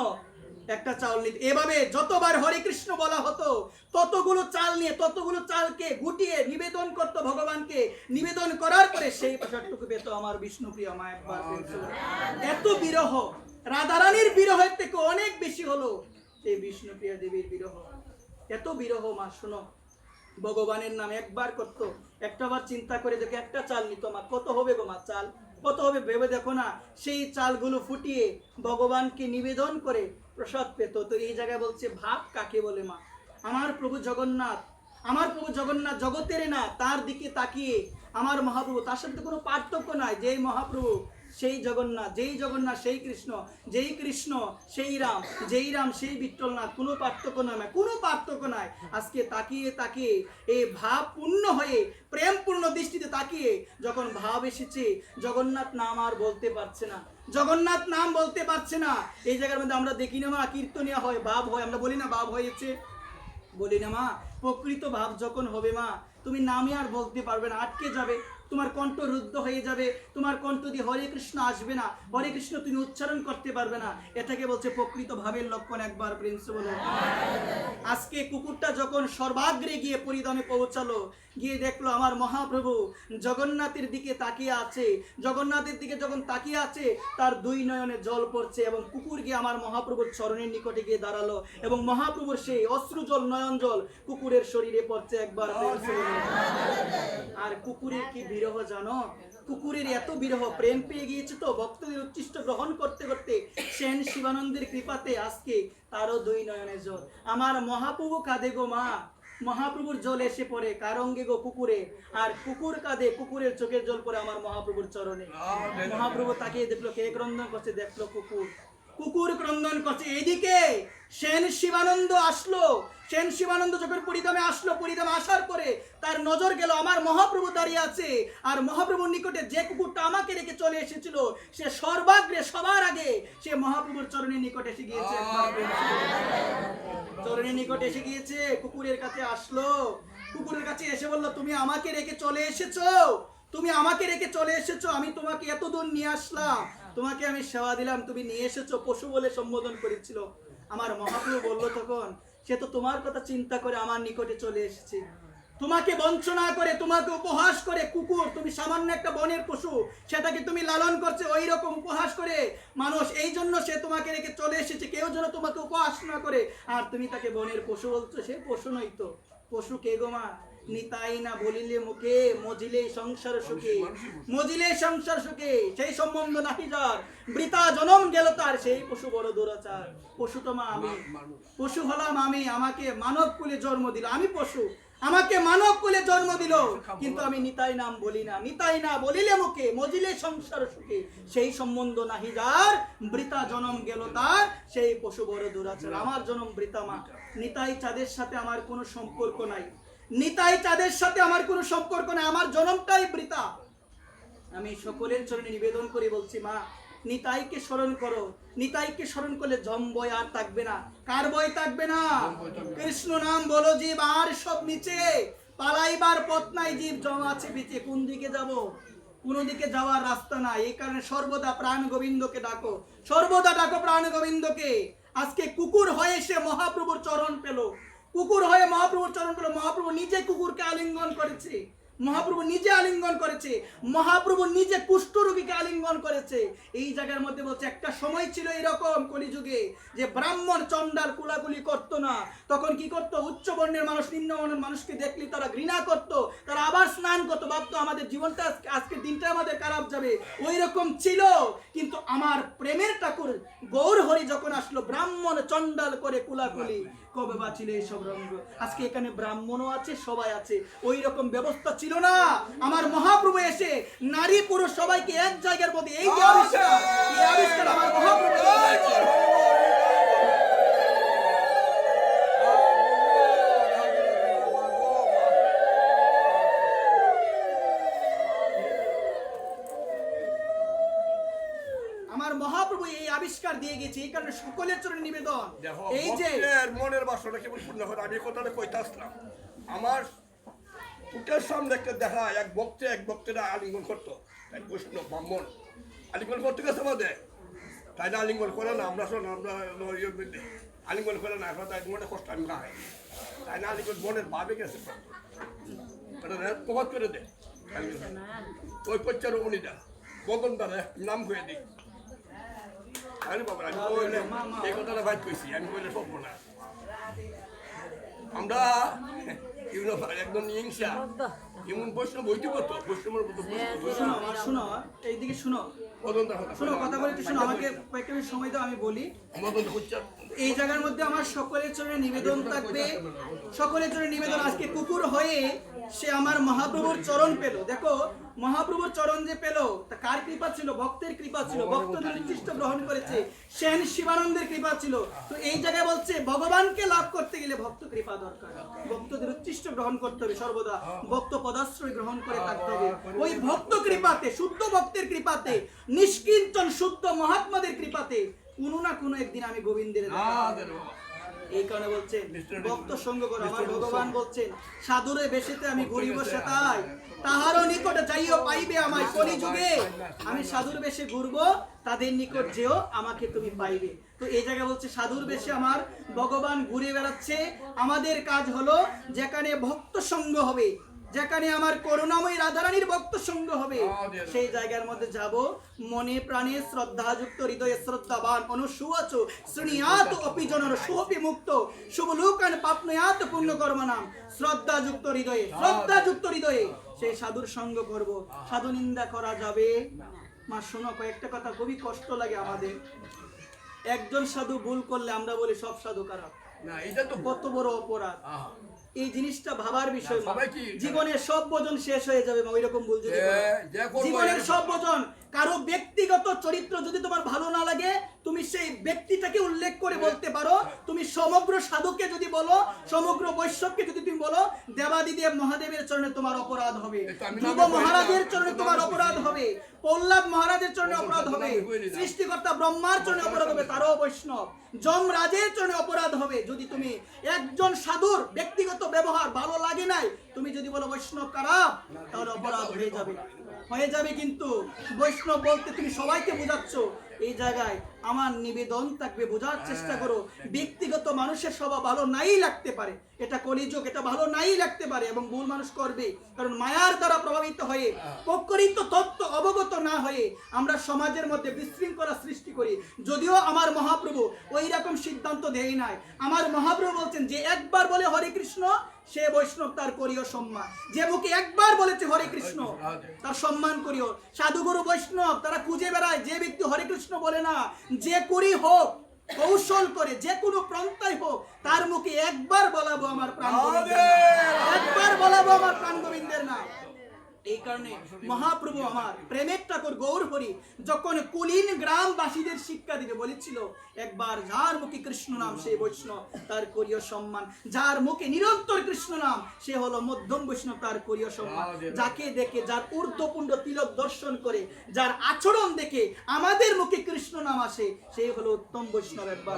একটা চাল নিত। এভাবে যতবার হরে কৃষ্ণ বলা হতো, ততগুলো চাল নিয়ে, ততগুলো চালকে গুটিয়ে নিবেদন করতো ভগবানকে। নিবেদন করার পরে সেই প্রসাদটুকু পেত আমার বিষ্ণুপ্রিয় মা। একবার এত বিরহ, রাধারানীর বিরহের থেকে অনেক বেশি হলো এই বিষ্ণুপ্রিয়া দেবীর বিরহ। এত বিরহ মা। শোনো, ভগবানের নাম একবার করতো, একটাবার চিন্তা করে দেখে একটা চাল নিত মা। কত হবে গো মা চাল? কত হবে ভেবে দেখো না। সেই চালগুলো ফুটিয়ে ভগবানকে নিবেদন করে প্রসাদ পেত। তো এই জায়গায় বলছে ভাব কাকে বলে মা? আমার প্রভু জগন্নাথ, আমার প্রভু জগন্নাথ জগতের না, তার দিকে তাকিয়ে আমার মহাপ্রভু, তার সাথে কোনো পার্থক্য নাই। যেই মহাপ্রভু সেই জগন্নাথ, যেই জগন্নাথ সেই কৃষ্ণ, যেই কৃষ্ণ সেই রাম, যেই রাম সেই বিঠ্ঠলনাথ, কোনো পার্থক্য নয়, কোনো পার্থক্য নাই। আজকে তাকিয়ে তাকিয়ে এই ভাব পূর্ণ হয়ে, প্রেমপূর্ণ দৃষ্টিতে তাকিয়ে যখন ভাব এসেছে, জগন্নাথ নাম আর বলতে পারছে না, জগন্নাথ নাম বলতে পারছে না। এই জায়গার মধ্যে আমরা দেখি না মা, কীর্তনীয় হয়, ভাব হয়, আমরা বলি না ভাব হয়েছে, বলি না মা? প্রকৃত ভাব যখন হবে মা, তুমি নামই আর বলতে পারবে না, আটকে যাবে, তোমার কণ্ঠ রুদ্ধ হয়ে যাবে, তোমার কণ্ঠ দিয়ে হরে কৃষ্ণ আসবে না, হরে কৃষ্ণ তুমি উচ্চারণ করতে পারবে না। এটাকে বলছে প্রকৃত ভাবের লক্ষণ। একবার প্রিন্স বলো। আজকে কুকুরটা যখন সর্বাগ্রে গিয়ে পরিধানে পৌঁছালো, গিয়ে দেখলো আমার মহাপ্রভু জগন্নাথের দিকে তাকিয়ে আছে, জগন্নাথের দিকে যখন তাকিয়ে আছে, তার দুই নয়নে জল পড়ছে, এবং কুকুর গিয়ে আমার মহাপ্রভুর চরণের নিকটে গিয়ে দাঁড়ালো, এবং মহাপ্রভুর সেই অশ্রু জল, নয়ন জল কুকুরের শরীরে পড়ছে। একবার আর কুকুরের কি বিরহ জানো? কুকুরের এত বিরহ, প্রেম পেয়ে গিয়েছে তো ভক্তদের উচ্ছিষ্ট গ্রহণ করতে করতে সেন শিবানন্দের কৃপাতে আজকে তারও দুই নয়নে জল। আমার মহাপ্রভু কাঁদে গো মা, মহাপ্রভুর জল এসে পড়ে কার অঙ্গে গো? কুকুরে। আর কুকুর কাঁদে, কুকুরের চোখের জল পড়ে আমার মহাপ্রভুর চরণে। মহাপ্রভু তাকিয়ে দেখলো কে ক্রন্দন করছে, দেখলো কুকুর ক্রন্দন করছে। এদিকে সেন শিবানন্দ আসলো। সেন শিবানন্দ যখন পরিধামে আসলো, পরিধামে আসার পরে তার নজর গেল আমার মহাপ্রভু দাঁড়িয়ে আছে, আর মহাপ্রভুর নিকটে যে কুকুরটা আমাকে রেখে চলে এসেছিল, সে সর্বাগ্রে, সবার আগে সে মহাপ্রভুর চরণের নিকটে এসে গিয়েছে। চরণের নিকটে এসে গিয়েছে, কুকুরের কাছে আসলো, কুকুরের কাছে এসে বললো তুমি আমাকে রেখে চলে এসেছো, তুমি আমাকে রেখে চলে এসেছো, আমি তোমাকে এত দূর নিয়ে আসলাম, তোমাকে আমি সেবা দিলাম, তুমি নিয়ে এসেছো, পশু বলে সম্বোধন করেছিল। আমার মহাপ্রভু বলল তখন, সে তো তোমার কথা চিন্তা করে আমার নিকটে চলে এসেছে। তোমাকে বঞ্চনা করে, তোমাকে উপহাস করে, কুকুর, তুমি সামান্য একটা বনের পশু, সেটাকে তুমি লালন করছে, ওই রকম উপহাস করে মানুষ, এই জন্য সে তোমাকে রেখে চলে এসেছে, কেউ যেন তোমাকে উপহাস না করে, আর তুমি তাকে বনের পশু বলছো। সে পশু নই তো। পশু কে গো মা? নিতাই না বলিলে মুখে, মজিলে সংসার সুখে, মজিলে সংসার সুখে, সেই সম্বন্ধ নাহি যার, বৃথা জনম গেল তার, সেই পশু বড় দুরাচার। পশু তো মা আমি, পশু হলাম আমি, আমাকে মানব কুলে জন্ম দিল, আমি পশু, আমাকে মানব কুলে জন্ম দিল, কিন্তু আমি নিতাই নাম বলি না। নিতাই না বলিলে মুখে, মজিলে সংসার সুখে, সেই সম্বন্ধ নাহি যার, বৃথা জনম গেল তার, সেই পশু বড় দুরাচার। আমার জনম বৃথা মা। নিতাই চাঁদের সাথে আমার কোনো সম্পর্ক নাই, নিতাই চাঁদের সাথে আমার কোনো সম্পর্ক নাই, আমার জনমটাই বৃথা। আমি সকলের চরণে নিবেদন করে বলছি, মা নিতাইকে স্মরণ করো। নিতাইকে স্মরণ করলে জম বই আর থাকবে না। কার বই থাকবে না? কৃষ্ণ নাম বলো জীব, আর সব নিচে, পালাইবার পথ নাই জীব, জম আছে পিছে। কোন দিকে যাব? কোনো দিকে যাওয়ার রাস্তা নাই। এই কারণে সর্বদা প্রাণ গোবিন্দকে ডাকো, সর্বদা ডাকো প্রাণ গোবিন্দকে। আজকে কুকুর হয়ে সে মহাপ্রভুর চরণ পেল, কুকুর হয়ে মহাপ্রভুর চরণ পেল। মহাপ্রভু নিজে কুকুরকে আলিঙ্গন করেছে, মহাপ্রভু নিজে আলিঙ্গন করেছে, মহাপ্রভু নিজে কুষ্ঠরোগীকে আলিঙ্গন করেছে। এই জায়গার মধ্যে বলছে, একটা সময় ছিল এরকম কলিযুগে, যে ব্রাহ্মণ চন্ডাল কুলাকুলি করতো না। তখন কি করতো? উচ্চ বর্ণের মানুষ নিম্ন বর্ণের মানুষকে দেখলে তারা ঘৃণা করত, তারা আবার স্নান করতো, ভাবতো আমাদের জীবনটা আজকের দিনটা আমাদের খারাপ যাবে। ওই রকম ছিল। কিন্তু আমার প্রেমের ঠাকুর গৌর হরি যখন আসলো, ব্রাহ্মণ চন্ডাল করে কুলাকুলি কবে বা ছিল এইসব রঙ্গ। আজকে এখানে ব্রাহ্মণও আছে, সবাই আছে। ওই রকম ব্যবস্থা ছিল না। আমার মহাপ্রভু এসে নারী পুরুষ সবাইকে এক জায়গার মধ্যে, এই যে আবিষ্কার, এই আবিষ্কার আমার মহাপ্রভু করেছে। আমার মহাপ্রভু এই আবিষ্কার দিয়ে গেছে। এই কারণে সকলের চরণে নিবেদন, এই যে মনের বাসনা কেবল পূর্ণ হয়। আমি কথাটা কইতে আসলাম, আমার চোখের সামনে একটা দেখা, এক ভক্তেরা আলিঙ্গন করতো, তাই বৈষ্ণব ব্রাহ্মণ আলিঙ্গন করতে গেছে আমাদের, তাই না আলিঙ্গন করে না। আমরা শোন, আমরা আলিঙ্গন করে না, তাই মনে কষ্ট আমি গাই, তাই না আলিঙ্গন মনের ভাবে গেছে, প্রভাব করে দে। ওই পচ্চার উনিটা বদন দ্বারা নাম করে দিই। আরে বাবা, আমি বললে এই কথাটা বাইট কইছি, আমি বললে সব না। আমরা একদম হিংসা, এমন বৈষ্ণব বইতে করতো, বৈষ্ণবের মতো শোনো, শোনো, এইদিকে শোনো, শোনো, কথা বলে একটু শোনো, আমাকে কয়েকটা মিনিট সময় দাও, আমি বলি। এই জায়গার মধ্যে আমার সকলের চরণে নিবেদন থাকবে, সকলের চরণে নিবেদন। আজকে কুকুর হয়ে সে আমার মহাপ্রভুর চরণ পেল। দেখো, মহাপ্রভুর চরণ যে পেল, তা কার কৃপা ছিল? ভক্তের কৃপা ছিল। ভক্তদের উচ্ছিষ্ট গ্রহণ করেছে, সেন শিবানন্দের কৃপা ছিল। তো এই জায়গায় বলছে, ভগবানকে লাভ করতে গেলে ভক্ত কৃপা দরকার, ভক্তদের উচ্ছিষ্ট গ্রহণ করতে হবে, সর্বদা ভক্ত পদাশ্রয় গ্রহণ করে থাকতে হবে। ওই ভক্ত কৃপাতে, শুদ্ধ ভক্তের কৃপাতে, নিষ্কিঞ্চন শুদ্ধ মহাত্মাদের কৃপাতে কোনো না কোনো একদিন আমি গোবিন্দের এই কারণে বলছেন ভক্ত সঙ্গ করো। আমার ভগবান বলছেন, সাধুরে বেশেতে আমি ঘুরিব সেতাই, তাহারও নিকটে যাইও পাইবে আমায়। কলিযুগে আমি সাধুর বেশে ঘুরবো, তাদের নিকট যেও আমাকে তুমি পাইবে। তো এই জায়গায় বলছে, সাধুর বেশে আমার ভগবান ঘুরে বেড়াচ্ছে। আমাদের কাজ হলো, যেখানে ভক্ত সঙ্গ হবে, যেখানে আমার করুণাময়ী রাধারানীর ভক্ত সঙ্গ হবে, সেই জায়গার মধ্যে যাব। মনে প্রাণে শ্রদ্ধাযুক্ত, হৃদয়ে শ্রদ্ধাবান, অনুসুয়াচ শ্রীনিয়াত অপিজনর সুপি মুক্ত, শুভলোকান পাপনয়াত পুণ্যকর্মনাম। শ্রদ্ধাযুক্ত হৃদয়ে, শ্রদ্ধাযুক্ত হৃদয়ে সেই সাধুর সঙ্গ করব। সাধু নিন্দা করা যাবে? মা শোনো, কয়েকটা কথা খুবই কষ্ট লাগে আমাদের। একজন সাধু ভুল করলে আমরা বলি সব সাধু খারাপ। না, এটা তো কত বড় অপরাধ। এই জিনিসটা ভাবার বিষয়। সবাই কি জীবনের সব ভোজন শেষ হয়ে যাবে ওই রকম ভুল যদি করো। জীবনের সব ভোজন, কারো ব্যক্তিগত চরিত্র যদি তোমার ভালো না লাগে, তুমি সেই ব্যক্তিটাকে উল্লেখ করে বলতে পারো, তুমি তুমি সমগ্র সাধুকে যদি বলো, সমগ্র বৈষ্ণবকে যদি তুমি বলো, দেবাদিদেব মহাদেবের চরণে তোমার অপরাধ হবে, ধ্রুব মহারাজের চরণে তোমার অপরাধ হবে, প্রহ্লাদ মহারাজের চরণে অপরাধ হবে, সৃষ্টিকর্তা ব্রহ্মার চরণে অপরাধ হবে, তারও বৈষ্ণব, যমরাজের চরণে অপরাধ হবে। যদি তুমি একজন সাধুর ব্যক্তিগত ব্যবহার ভালো লাগে নাই, তুমি যদি বলো বৈষ্ণব খারাপ, তাহলে অপরাধ হয়ে যাবে। কিন্তু বৈষ্ণব বলতে তুমি সবাইকে বোঝাচ্ছ। এই জায়গায় আমার নিবেদন থাকবে, বোঝার চেষ্টা করো। ব্যক্তিগত মানুষের স্বভাব ভালো নাই লাগতে পারে, এটা কলিযুগ, এটা ভালো নাই লাগতে পারে এবং ভুল মানুষ করবে, কারণ মায়ার দ্বারা প্রভাবিত হয়ে প্রকৃত তত্ত্ব অবগত না হয়ে আমরা সমাজের মধ্যে বিশৃঙ্খলা সৃষ্টি করি। যদিও আমার মহাপ্রভু ওই রকম সিদ্ধান্ত দেয় নাই। আমার মহাপ্রভু বলছেন যে একবার বলে হরে কৃষ্ণ সে বৈষ্ণব, তার করিও সম্মান। যে মুখে একবার বলেছে হরে কৃষ্ণ তার সম্মান করিও। সাধুগুরু বৈষ্ণব তারা খুঁজে বেড়ায়, যে ব্যক্তি হরে কৃষ্ণ বলে না, যে করি হোক কৌশল করে যে কোনো প্রান্তাই হোক, তার মুখে একবার বলাবো আমার প্রাণ গোবিন্দের নাম, একবার বলাবো আমার প্রাণ গোবিন্দের নাম। এই কারণে মহাপ্রভু আমার প্রেমের ঠাকুর গৌর হরি যখন কুলীন গ্রামবাসীদের শিক্ষা দিতে বলেছিল, একবার যার মুখে কৃষ্ণ নাম সে বৈষ্ণব, তার করিও সম্মান। যার মুখে নিরন্তর কৃষ্ণ নাম সে হলো মধ্যম বৈষ্ণব, তার করিও সম্মান। যাকে দেখে, যার ঊর্ধ্বপুণ্ড তিলক দর্শন করে, যার আচরণ দেখে আমাদের মুখে কৃষ্ণ নাম আসে, সে হলো উত্তম বৈষ্ণব। একবার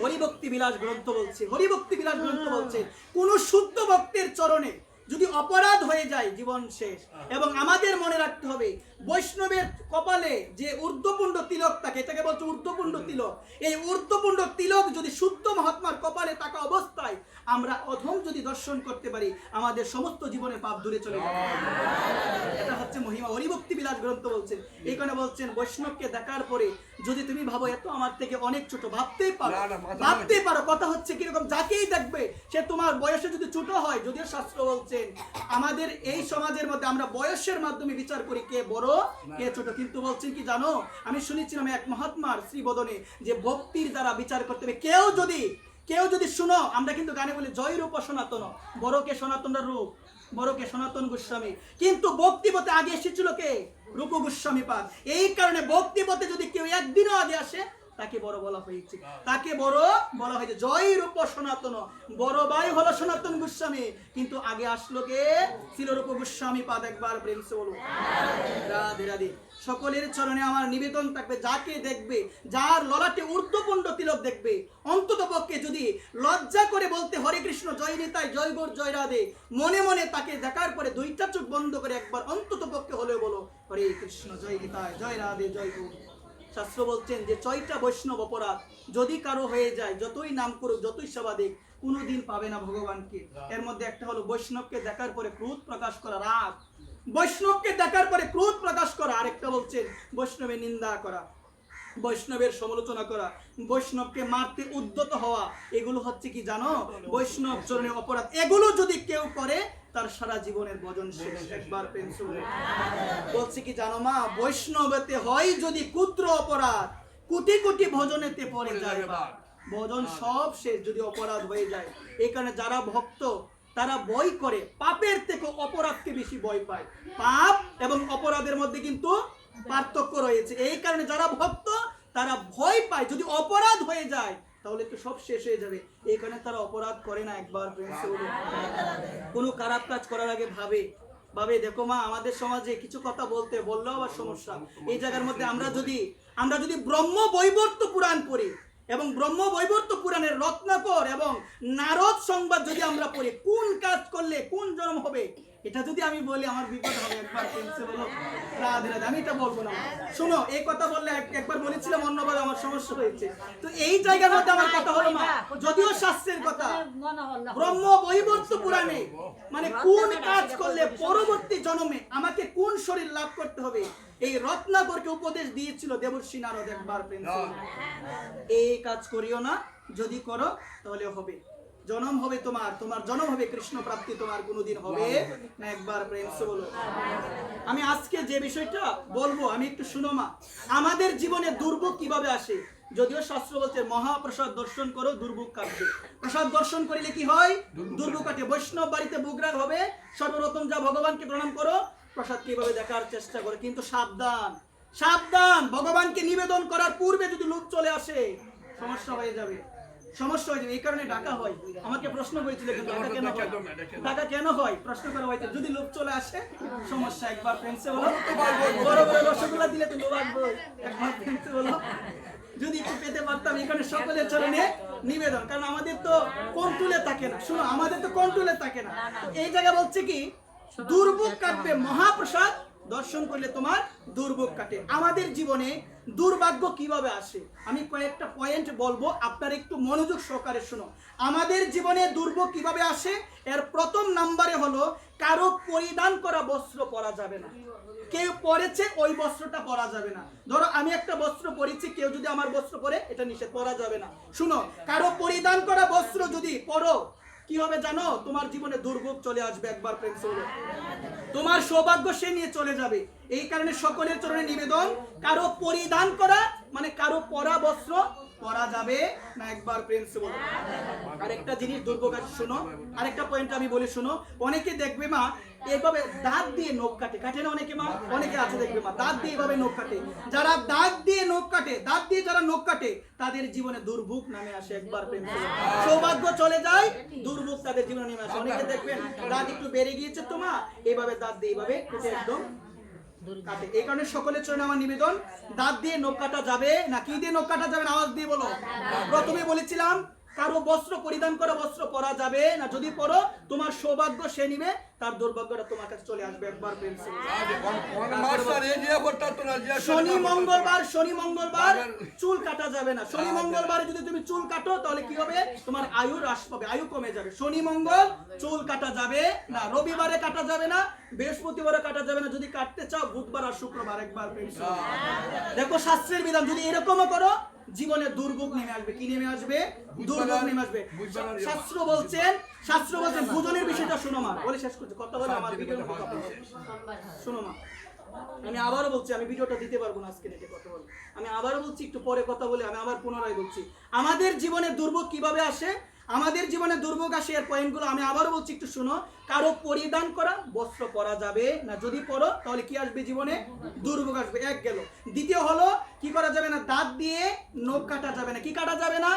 হরিভক্তি বিলাস গ্রন্থ বলছে, হরিভক্তি বিলাস গ্রন্থ বলছে, কোন শুদ্ধ ভক্তের চরণে যদি অপরাধ হয়ে যায় জীবন শেষ। এবং আমাদের মনে রাখতে হবে, বৈষ্ণবের কপালে যে ঊর্ধ্বপুণ্ড তিলক থাকে, এটাকে বলছে ঊর্ধ্বপুণ্ড তিলক। এই ঊর্ধ্বপুণ্ড তিলক যদি শুদ্ধ মহাত্মার কপালে থাকা অবস্থায় আমরা অধম যদি দর্শন করতে পারি, আমাদের সমস্ত জীবনের পাপ দূরে চলে যাবে। এটা হচ্ছে মহিমা। হরিভক্তি বিলাস গ্রন্থ বলছেন। এই কারণে বলছেন বৈষ্ণবকে দেখার পরে যদি তুমি ভাবো এত আমার থেকে অনেক ছোট, ভাবতেই পারো। কথা হচ্ছে কিরকম, যাকেই দেখবে সে তোমার বয়সে যদি ছোট হয়, যদিও শাস্ত্র বলছেন আমাদের এই সমাজের মধ্যে আমরা বয়সের মাধ্যমে বিচার করি কে বড় কে ছোট, কিন্তু বলছেন কি জানো, আমি শুনেছিলাম এক মহাত্মার শ্রীবদনে যে ভক্তির দ্বারা বিচার করতে হবে। কেউ যদি শুনো, আমরা কিন্তু গানে বলি জয় রূপ সনাতন, বড়কে সনাতন রূপ, বড়কে সনাতন গোস্বামী, কিন্তু ভক্তিপথে আগে এসেছিল কে? রূপ গোস্বামী পাদ। এই কারণে ভক্তিপথে যদি কেউ একদিনও আগে আসে তাকে বড় বলা হয়েছে, তাকে বড় বলা হয়েছে। জয় রূপ সনাতন, বড় ভাই হলো সনাতন গোস্বামী, কিন্তু আগে আসলো কে? ছিল রূপ গোস্বামী পাদ। একবার প্রেম সে বলুন রাধে রাধে। সকলের চরণে আমার নিবেদন থাকবে, যাকে দেখবে, যার ললাটে ঊর্ধ্বপুণ্ড তিলক দেখবে, অন্তত পক্ষে যদি লজ্জা করে বলতে হরে কৃষ্ণ জয় নিতাই জয় গৌর জয় রাধে, মনে মনে তাকে দেখার পরে দুইটা চোখ বন্ধ করে একবার অন্তত পক্ষে হলেও বলো হরে কৃষ্ণ জয় নিতাই জয় রাধে জয় গৌর। শাস্ত্র বলছেন যে 6টা বৈষ্ণব অপরাধ যদি কারো হয়ে যায়, যতই নাম করুক, যতই সেবা দিক, কোনোদিন পাবে না ভগবানকে। এর মধ্যে একটা হলো বৈষ্ণবকে দেখার পরে ক্রোধ প্রকাশ করা, রাগ, বৈষ্ণবকে দেখার পরে ক্রোধ প্রকাশ করা। আরেকটা বলছেন বৈষ্ণবের নিন্দা করা, বৈষ্ণবের সমালোচনা করা, বৈষ্ণবকে মারতে উদ্যত হওয়া। এগুলো হচ্ছে কি জানো, বৈষ্ণব চরণে অপরাধ। এগুলো যদি কেউ করে তার সারা জীবনের ভজন শেষ। একবার পেন্সিল বলছে কি জানো মা, বৈষ্ণবেতে হয় যদি ক্ষুদ্র অপরাধ, কোটি কোটি ভজনেতে পড়ে যায়, ভজন সব শেষ যদি অপরাধ হয়ে যায়। এই কারণে যারা ভক্ত তারা ভয় করে, পাপের থেকে অপরাধকে বেশি ভয় পায়। পাপ এবং অপরাধের মধ্যে কিন্তু পার্থক্য রয়েছে। এই কারণে যারা ভক্ত তারা ভয় পায় যদি অপরাধ হয়ে যায় তাহলে তো সব শেষ হয়ে যাবে। এই কারণে তারা অপরাধ করে না। একবার কোনো খারাপ কাজ করার আগে ভাবে দেখো মা, আমাদের সমাজে কিছু কথা বললেও আবার সমস্যা। এই জায়গার মধ্যে আমরা যদি ব্রহ্ম বৈবর্ত পুরাণ পড়ি এবং ব্রহ্ম বৈবর্ত পুরাণের রত্নাকর এবং নারদ সংবাদ যদি আমরা পড়ি, কোন কাজ করলে কোন জন্ম হবে, এটা যদি আমি বলি আমার বিপদ হবে। একবার বলো রাধে রাধে, আমি এটা বলবো না। শোনো, এই কথা বললে একবার বলেছিলাম, অন্যবার আমার সমস্যা হয়েছে। তো এই জায়গার মধ্যে আমার কথা হলো মা, যদিও শাস্ত্রের কথা ব্রহ্ম বৈবর্ত পুরাণে মানে কোন কাজ করলে পরবর্তী জন্মে আমাকে কোন শরীর লাভ করতে হবে, এই রত্নাকরকে উপদেশ দিয়েছিল দেবর্ষি নারদ। একবার প্রেম, এই কাজ করিও না, যদি করো তাহলে হবে, জন্ম হবে তোমার জন্ম হবে, কৃষ্ণ প্রাপ্তি তোমার কোনোদিন হবে না। একবার প্রেম সে বলো। আমি আজকে যে বিষয়টা বলবো আমি একটু শুনো মা, আমাদের জীবনে দুর্ভোগ কিভাবে আসে। যদিও শাস্ত্র বলছে মহাপ্রসাদ দর্শন করো দুর্ভোগ কাটবে। প্রসাদ দর্শন করিলে কি হয়? দুর্ভোগ কাটে। বৈষ্ণব বাড়িতে বুগরাগ হবে, সর্বপ্রথম যা ভগবানকে প্রণাম করো, প্রসাদ কিভাবে দেখার চেষ্টা করো, কিন্তু সাবধান, ভগবানকে নিবেদন করার পূর্বে যদি লোক চলে আসে সমস্যা হয়ে যাবে, সমস্যা হয়ে যাবে। এই কারণে ডাকা হয়। আমাকে প্রশ্ন করেছিল কিন্তু ডাকা কেন হয়, ডাকা কেন হয় প্রশ্ন করা হয়েছে। যদি লোভ চলে আসে সমস্যা। একবার ফ্রেন্ডসে বলো, বড় বড় রসগোল্লা দিলে তো লোভ আসবে। একবার ফ্রেন্ডসে বলো, যদি একটু পেতে পারতাম। এখানে সকলের চরণে নিবেদন, কারণ আমাদের তো কন্ট্রোলে থাকে না। শুনো, আমাদের তো কন্ট্রোলে থাকে না। তো এই জায়গা বলছে কি, দুর্ভোগ কাটবে মহাপ্রসাদ দর্শন করলে তোমার দুর্ভোগ কাটে। আমাদের জীবনে দুর্ভাগ্য কিভাবে আসে আমি কয়েকটা পয়েন্ট বলবো, আপনারা একটু মনোযোগ সহকারে শোনো। আমাদের জীবনে দুর্ভোগ কিভাবে আসে, এর প্রথম নাম্বারে হলো কারো পরিধান করা বস্ত্র পরা যাবে না। কেউ পরেছে ওই বস্ত্রটা পরা যাবে না। ধরো আমি একটা বস্ত্র পরেছি, কেউ যদি আমার বস্ত্র পরে এটা নিষেধ, পরা যাবে না। শুনো, কারো পরিধান করা বস্ত্র যদি পরো কি হবে জানো, তোমার জীবনে দুর্ভোগ চলে আসবে। একবার প্রেম হলো, তোমার সৌভাগ্য সে নিয়ে চলে যাবে। এই কারণে সকলের চরণে নিবেদন, কারো পরিধান করা মানে কারো পরা বস্ত্র পরা যাবে না। একবার প্রেম বলো। আরেকটা জিনিস দুর্ভোগ আছে, শোনো, আরেকটা পয়েন্ট আমি বলি শোনো। অনেকে দেখবে মা এইভাবে দাঁত দিয়ে নখ কাটে, কাটে না অনেকে মা, অনেকে আছে দেখবে মা দাঁত দিয়ে এইভাবে নখ কাটে। যারা দাঁত দিয়ে নখ কাটে, দাঁত দিয়ে যারা নখ কাটে তাদের জীবনে দুর্ভোগ নামে আসে। একবার প্রেম সৌভাগ্য চলে যায়, দুর্ভোগ তাদের জীবনে নেমে আসে। অনেকে দেখবেন দাঁত একটু বেড়ে গিয়েছে তো মা, এইভাবে দাঁত দিয়ে এইভাবে কেটে একদম কাটে। এই কারণে সকলের জন্য আমার নিবেদন, দাঁত দিয়ে নখ কাটা যাবে না। কি দিয়ে নখ কাটা যাবে না, আওয়াজ দিয়ে বলো। প্রথমে বলেছিলাম কারো বস্ত্র পরিধান করা বস্ত্র পরা যাবে না। যদি পরো তোমার সৌভাগ্য সে নিবে, তার দুর্ভাগ্যটা তোমার কাছে চলে আসবে। একবার প্রেম শনি মঙ্গলবার, শনি মঙ্গলবার চুল কাটা যাবে না। শনি মঙ্গলবারে যদি তুমি চুল কাটো তাহলে কি হবে, তোমার আয়ু হ্রাস পাবে, আয়ু কমে যাবে। শনি মঙ্গল চুল কাটা যাবে না। রবিবারে কাটা যাবে না, বৃহস্পতিবারে কাটা যাবে না। যদি কাটতে চাও বুধবার আর শুক্রবার। একবার প্রেম দেখো শাস্ত্রের বিধান, যদি এরকমও করো জীবনে দুর্ভোগ নেমে আসবে। কি নেমে আসবে, দুর্ভোগ নেমে আসবে। শাস্ত্র বলছেন, শাস্ত্র বলছেন ভোজনের বিষয়টা শোনো মা, বলে শেষ করছি কথা বলে আমার ভিডিও শোনো মা। আমি আবারও বলছি, আমি ভিডিওটা দিতে পারবো না আজকে নেটে কথা বলে, আমি আবারও বলছি, একটু পরে কথা বলে আমি আবার পুনরায় বলছি। আমাদের জীবনে দুর্ভোগ কিভাবে আসে, আমাদের জীবনে দুর্ভোগ আসে এর পয়েন্টগুলো আমি আবারও বলছি, একটু শুনো। কারো পরিধান করা বস্ত্র পরা যাবে না। যদি পরো তাহলে কি আসবে, জীবনে দুর্ভোগ আসবে। এক গেল। দ্বিতীয় হলো কি করা যাবে না, দাঁত দিয়ে নখ কাটা যাবে না। কি কাটা যাবে না,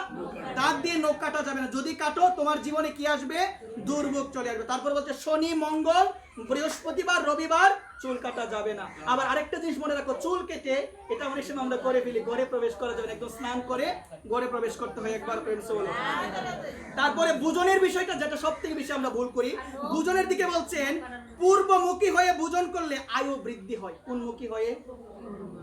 দাঁত দিয়ে নখ কাটা যাবে না। যদি কাটো তোমার জীবনে কি আসবে, দুর্ভোগ চলে আসবে। তারপর বলছে শনি মঙ্গল বৃহস্পতিবার রবিবার চুল কাটা যাবে না। আবার আরেকটা জিনিস মনে রাখো, চুল কেটে এটা অনেক সময় আমরা করে ফেলি, ঘরে প্রবেশ করা যাবে না। একদম স্নান করে ঘরে প্রবেশ করতে হয়। একবার ফ্রেন্ডস বলো। তারপরে ভোজনের বিষয়টা যেটা সব থেকে বেশি আমরা ভুল করি, ভোজনের দিকে বলছেন পূর্বমুখী হয়ে ভোজন করলে আয়ু বৃদ্ধি হয়। কোনমুখী হয়ে,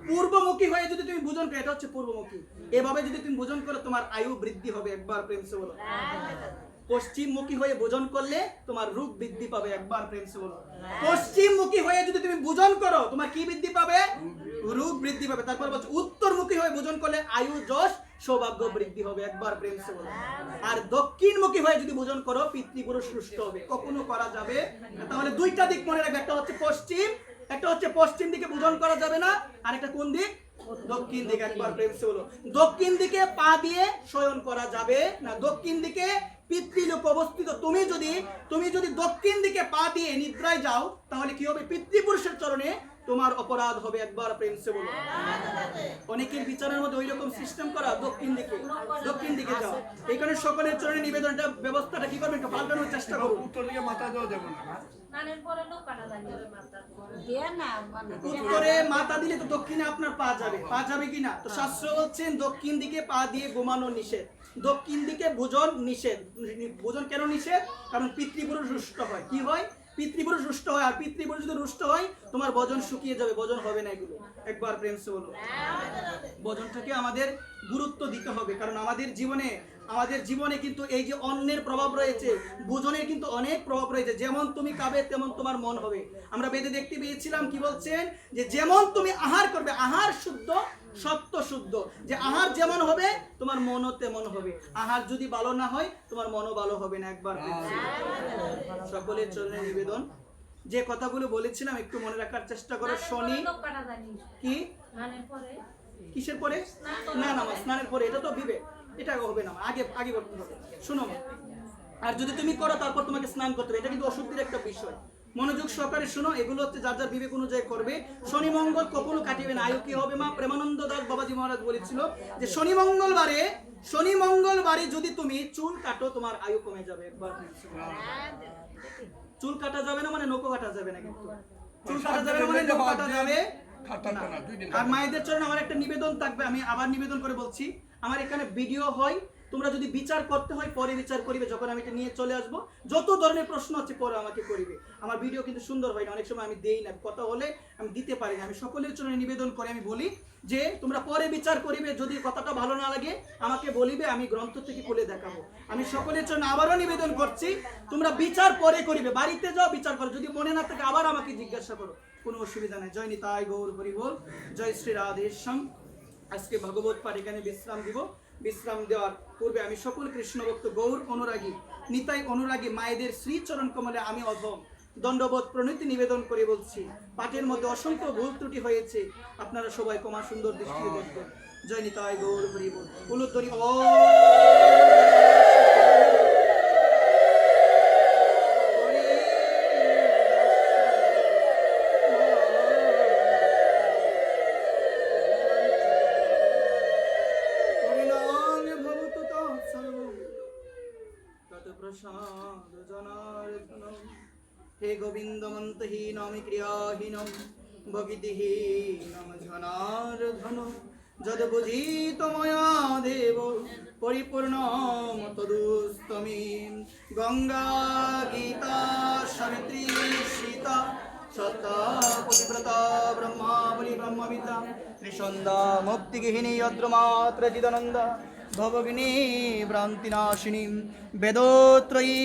পূর্বমুখী হয়ে যদি তুমি ভোজন করো, এটা হচ্ছে পূর্বমুখী। এভাবে যদি তুমি ভোজন করো তোমার আয়ু বৃদ্ধি হবে। একবার ফ্রেন্ডস বলো। পশ্চিমমুখী হয়ে ভোজন করলে তোমার রূপ বৃদ্ধি পাবে। একবার প্রেমসে বলো। পশ্চিমমুখী হয়ে যদি তুমি ভোজন করো তোমার কি বৃদ্ধি পাবে, রূপ বৃদ্ধি পাবে। তারপর বলছে উত্তরমুখী হয়ে ভোজন করলে আয়ু যশ সৌভাগ্য বৃদ্ধি হবে। একবার প্রেমসে বলো। আর দক্ষিণমুখী হয়ে যদি ভোজন করো পিতৃপুরুষ সুস্থ হবে। কখনো করা যাবে না। তাহলে দুইটা দিক মনে রাখবে, একটা হচ্ছে পশ্চিম, একটা হচ্ছে পশ্চিম দিকে ভোজন করা যাবে না, আর একটা কোন দিক, দক্ষিণ দিকে। একবার প্রেমসে বলো। দক্ষিণ দিকে পা দিয়ে শয়ন করা যাবে না। দক্ষিণ দিকে পিতৃলোক অবস্থিত। তুমি যদি দক্ষিণ দিকে পা দিয়ে নিদ্রায় যাও তাহলে কি হবে, পিতৃপুরুষের চরণে তোমার অপরাধ হবে। একবার প্রেমসে বলো। অনেকের বিচারের মধ্যে ওই রকম সিস্টেম করা, দক্ষিণ দিকে যাও। এই কারণে সকলের চরণে নিবেদন, এটা ব্যবস্থাটা কি করবে, একটু পাল্টানোর চেষ্টা করুন। উত্তর দিকে মাথা দেওয়া যাবে না। উত্তরে মাথা দিলে তো দক্ষিণে আপনার পা যাবে, পা যাবে কিনা। তো শাস্ত্র বলছেন দক্ষিণ দিকে পা দিয়ে ঘুমানো নিষেধ, দক্ষিণ দিকে ভোজন নিষেধ। ভোজন কেন নিষেধ, কারণ পিতৃপুরুষ রুষ্ট হয়। কি হয়, পিতৃপুরুষ রুষ্ট হয়। আর পিতৃপুরুষ যদি রুষ্ট হয় তোমার ভোজন শুকিয়ে যাবে, ভোজন হবে না এগুলো। একবার প্রেমসে বলো। ভোজনটাকে আমাদের গুরুত্ব দিতে হবে, কারণ আমাদের জীবনে কিন্তু এই যে অন্নের প্রভাব রয়েছে, ভোজনের কিন্তু অনেক প্রভাব রয়েছে। যেমন তুমি খাবে তেমন তোমার মন হবে। আমরা বেদে দেখতে পেয়েছিলাম কি বলছেন, যে যেমন তুমি আহার করবে, আহার শুদ্ধ সত্য শুদ্ধ, যে আহার যেমন হবে তোমার মনও তেমন হবে। আহার যদি ভালো না হয় তোমার মনও ভালো হবে না। একবার সকলের চরণে নিবেদন, যে কথাগুলো বলেছিলাম একটু মনে রাখার চেষ্টা করো। শনি কি কিসের পরে, না স্নানের পরে, এটা তো বিবেক, এটা হবে না, আগে বলতে হবে। শুনো, আর যদি তুমি করো তারপর তোমাকে স্নান করতে হবে, এটা কিন্তু অশুদ্ধির একটা বিষয়। মনোযোগ সহকারে শুনো, এগুলো হচ্ছে যার যার বিবেক অনুযায়ী করবে। শনি মঙ্গল কখনো কাটিবে না। আয়ু কি হবে মা, প্রেমানন্দ দাস বাবাজি মহারাজ বলেছিল যে শনি মঙ্গলবারে শনি মঙ্গলবারে যদি তুমি চুল কাটো তোমার আয়ু কমে যাবে। একবার চুল কাটা যাবে না মানে নৌকো কাটা যাবে না, কিন্তু চুল কাটা যাবে না মানে নৌকো কাটা যাবে না। আর মায়েদের চরণে আমার একটা নিবেদন থাকবে, আমি আবার নিবেদন করে বলছি, আমার এখানে ভিডিও হয়, তোমরা যদি বিচার করতে হয় পরে বিচার করিবে, যখন আমি এটা নিয়ে চলে আসবো যত ধরনের প্রশ্ন আছে পরে আমাকে করিবে। আমার ভিডিও কিন্তু সুন্দর হয় না, অনেক সময় আমি দেই না, কথা হলে আমি দিতে পারি না। আমি সকলের জন্য নিবেদন করে আমি বলি যে তোমরা পরে বিচার করিবে, যদি কথাটা ভালো না লাগে আমাকে বলিবে, আমি গ্রন্থ থেকে খুলে দেখাবো। আমি সকলের জন্য আবারও নিবেদন করছি, তোমরা বিচার পরে করিবে, বাড়িতে যাও বিচার করো, যদি মনে না থাকে আবার আমাকে জিজ্ঞাসা করো, কোনো অসুবিধা নেই। জয় নিতাই গৌর হরি বল, জয় শ্রী রাধেশ্যাম। আজকে ভগবত পাঠ এখানে বিশ্রাম দিব। বিশ্রাম দেওয়ার পূর্বে আমি সকল কৃষ্ণ ভক্ত গৌর অনুরাগী নিতাই অনুরাগী মায়েদের শ্রীচরণ কমলে আমি অধম দণ্ডবোধ প্রণতি নিবেদন করে বলছি, পাঠের মধ্যে অসংখ্য ভুল ত্রুটি হয়েছে, আপনারা সবাই ক্ষমা সুন্দর দৃষ্টিতে দেখবেন। জয় নিতাই গৌর হরি বল। উলুধ্বনি ও প্রসাদ জনার্দন। হে গোবিন্দ মন্তহীনম ক্রিয়াহীনম ভক্তিহীনম জনার্দন, যদ বুঝিত ময়া দেব পরিপূর্ণম তদুস্তমি। গঙ্গা গীতা সাবিত্রী সীতা সত্তা পতিব্রতা ব্রহ্মাবলী ব্রহ্মবিদ্যা ত্রিসন্ধ্যা মুক্তিগৃহিণী অদ্রমাত্র চিদানন্দ ভবগ্নি ভ্রান্তিনাশিনী বেদোত্রয়ী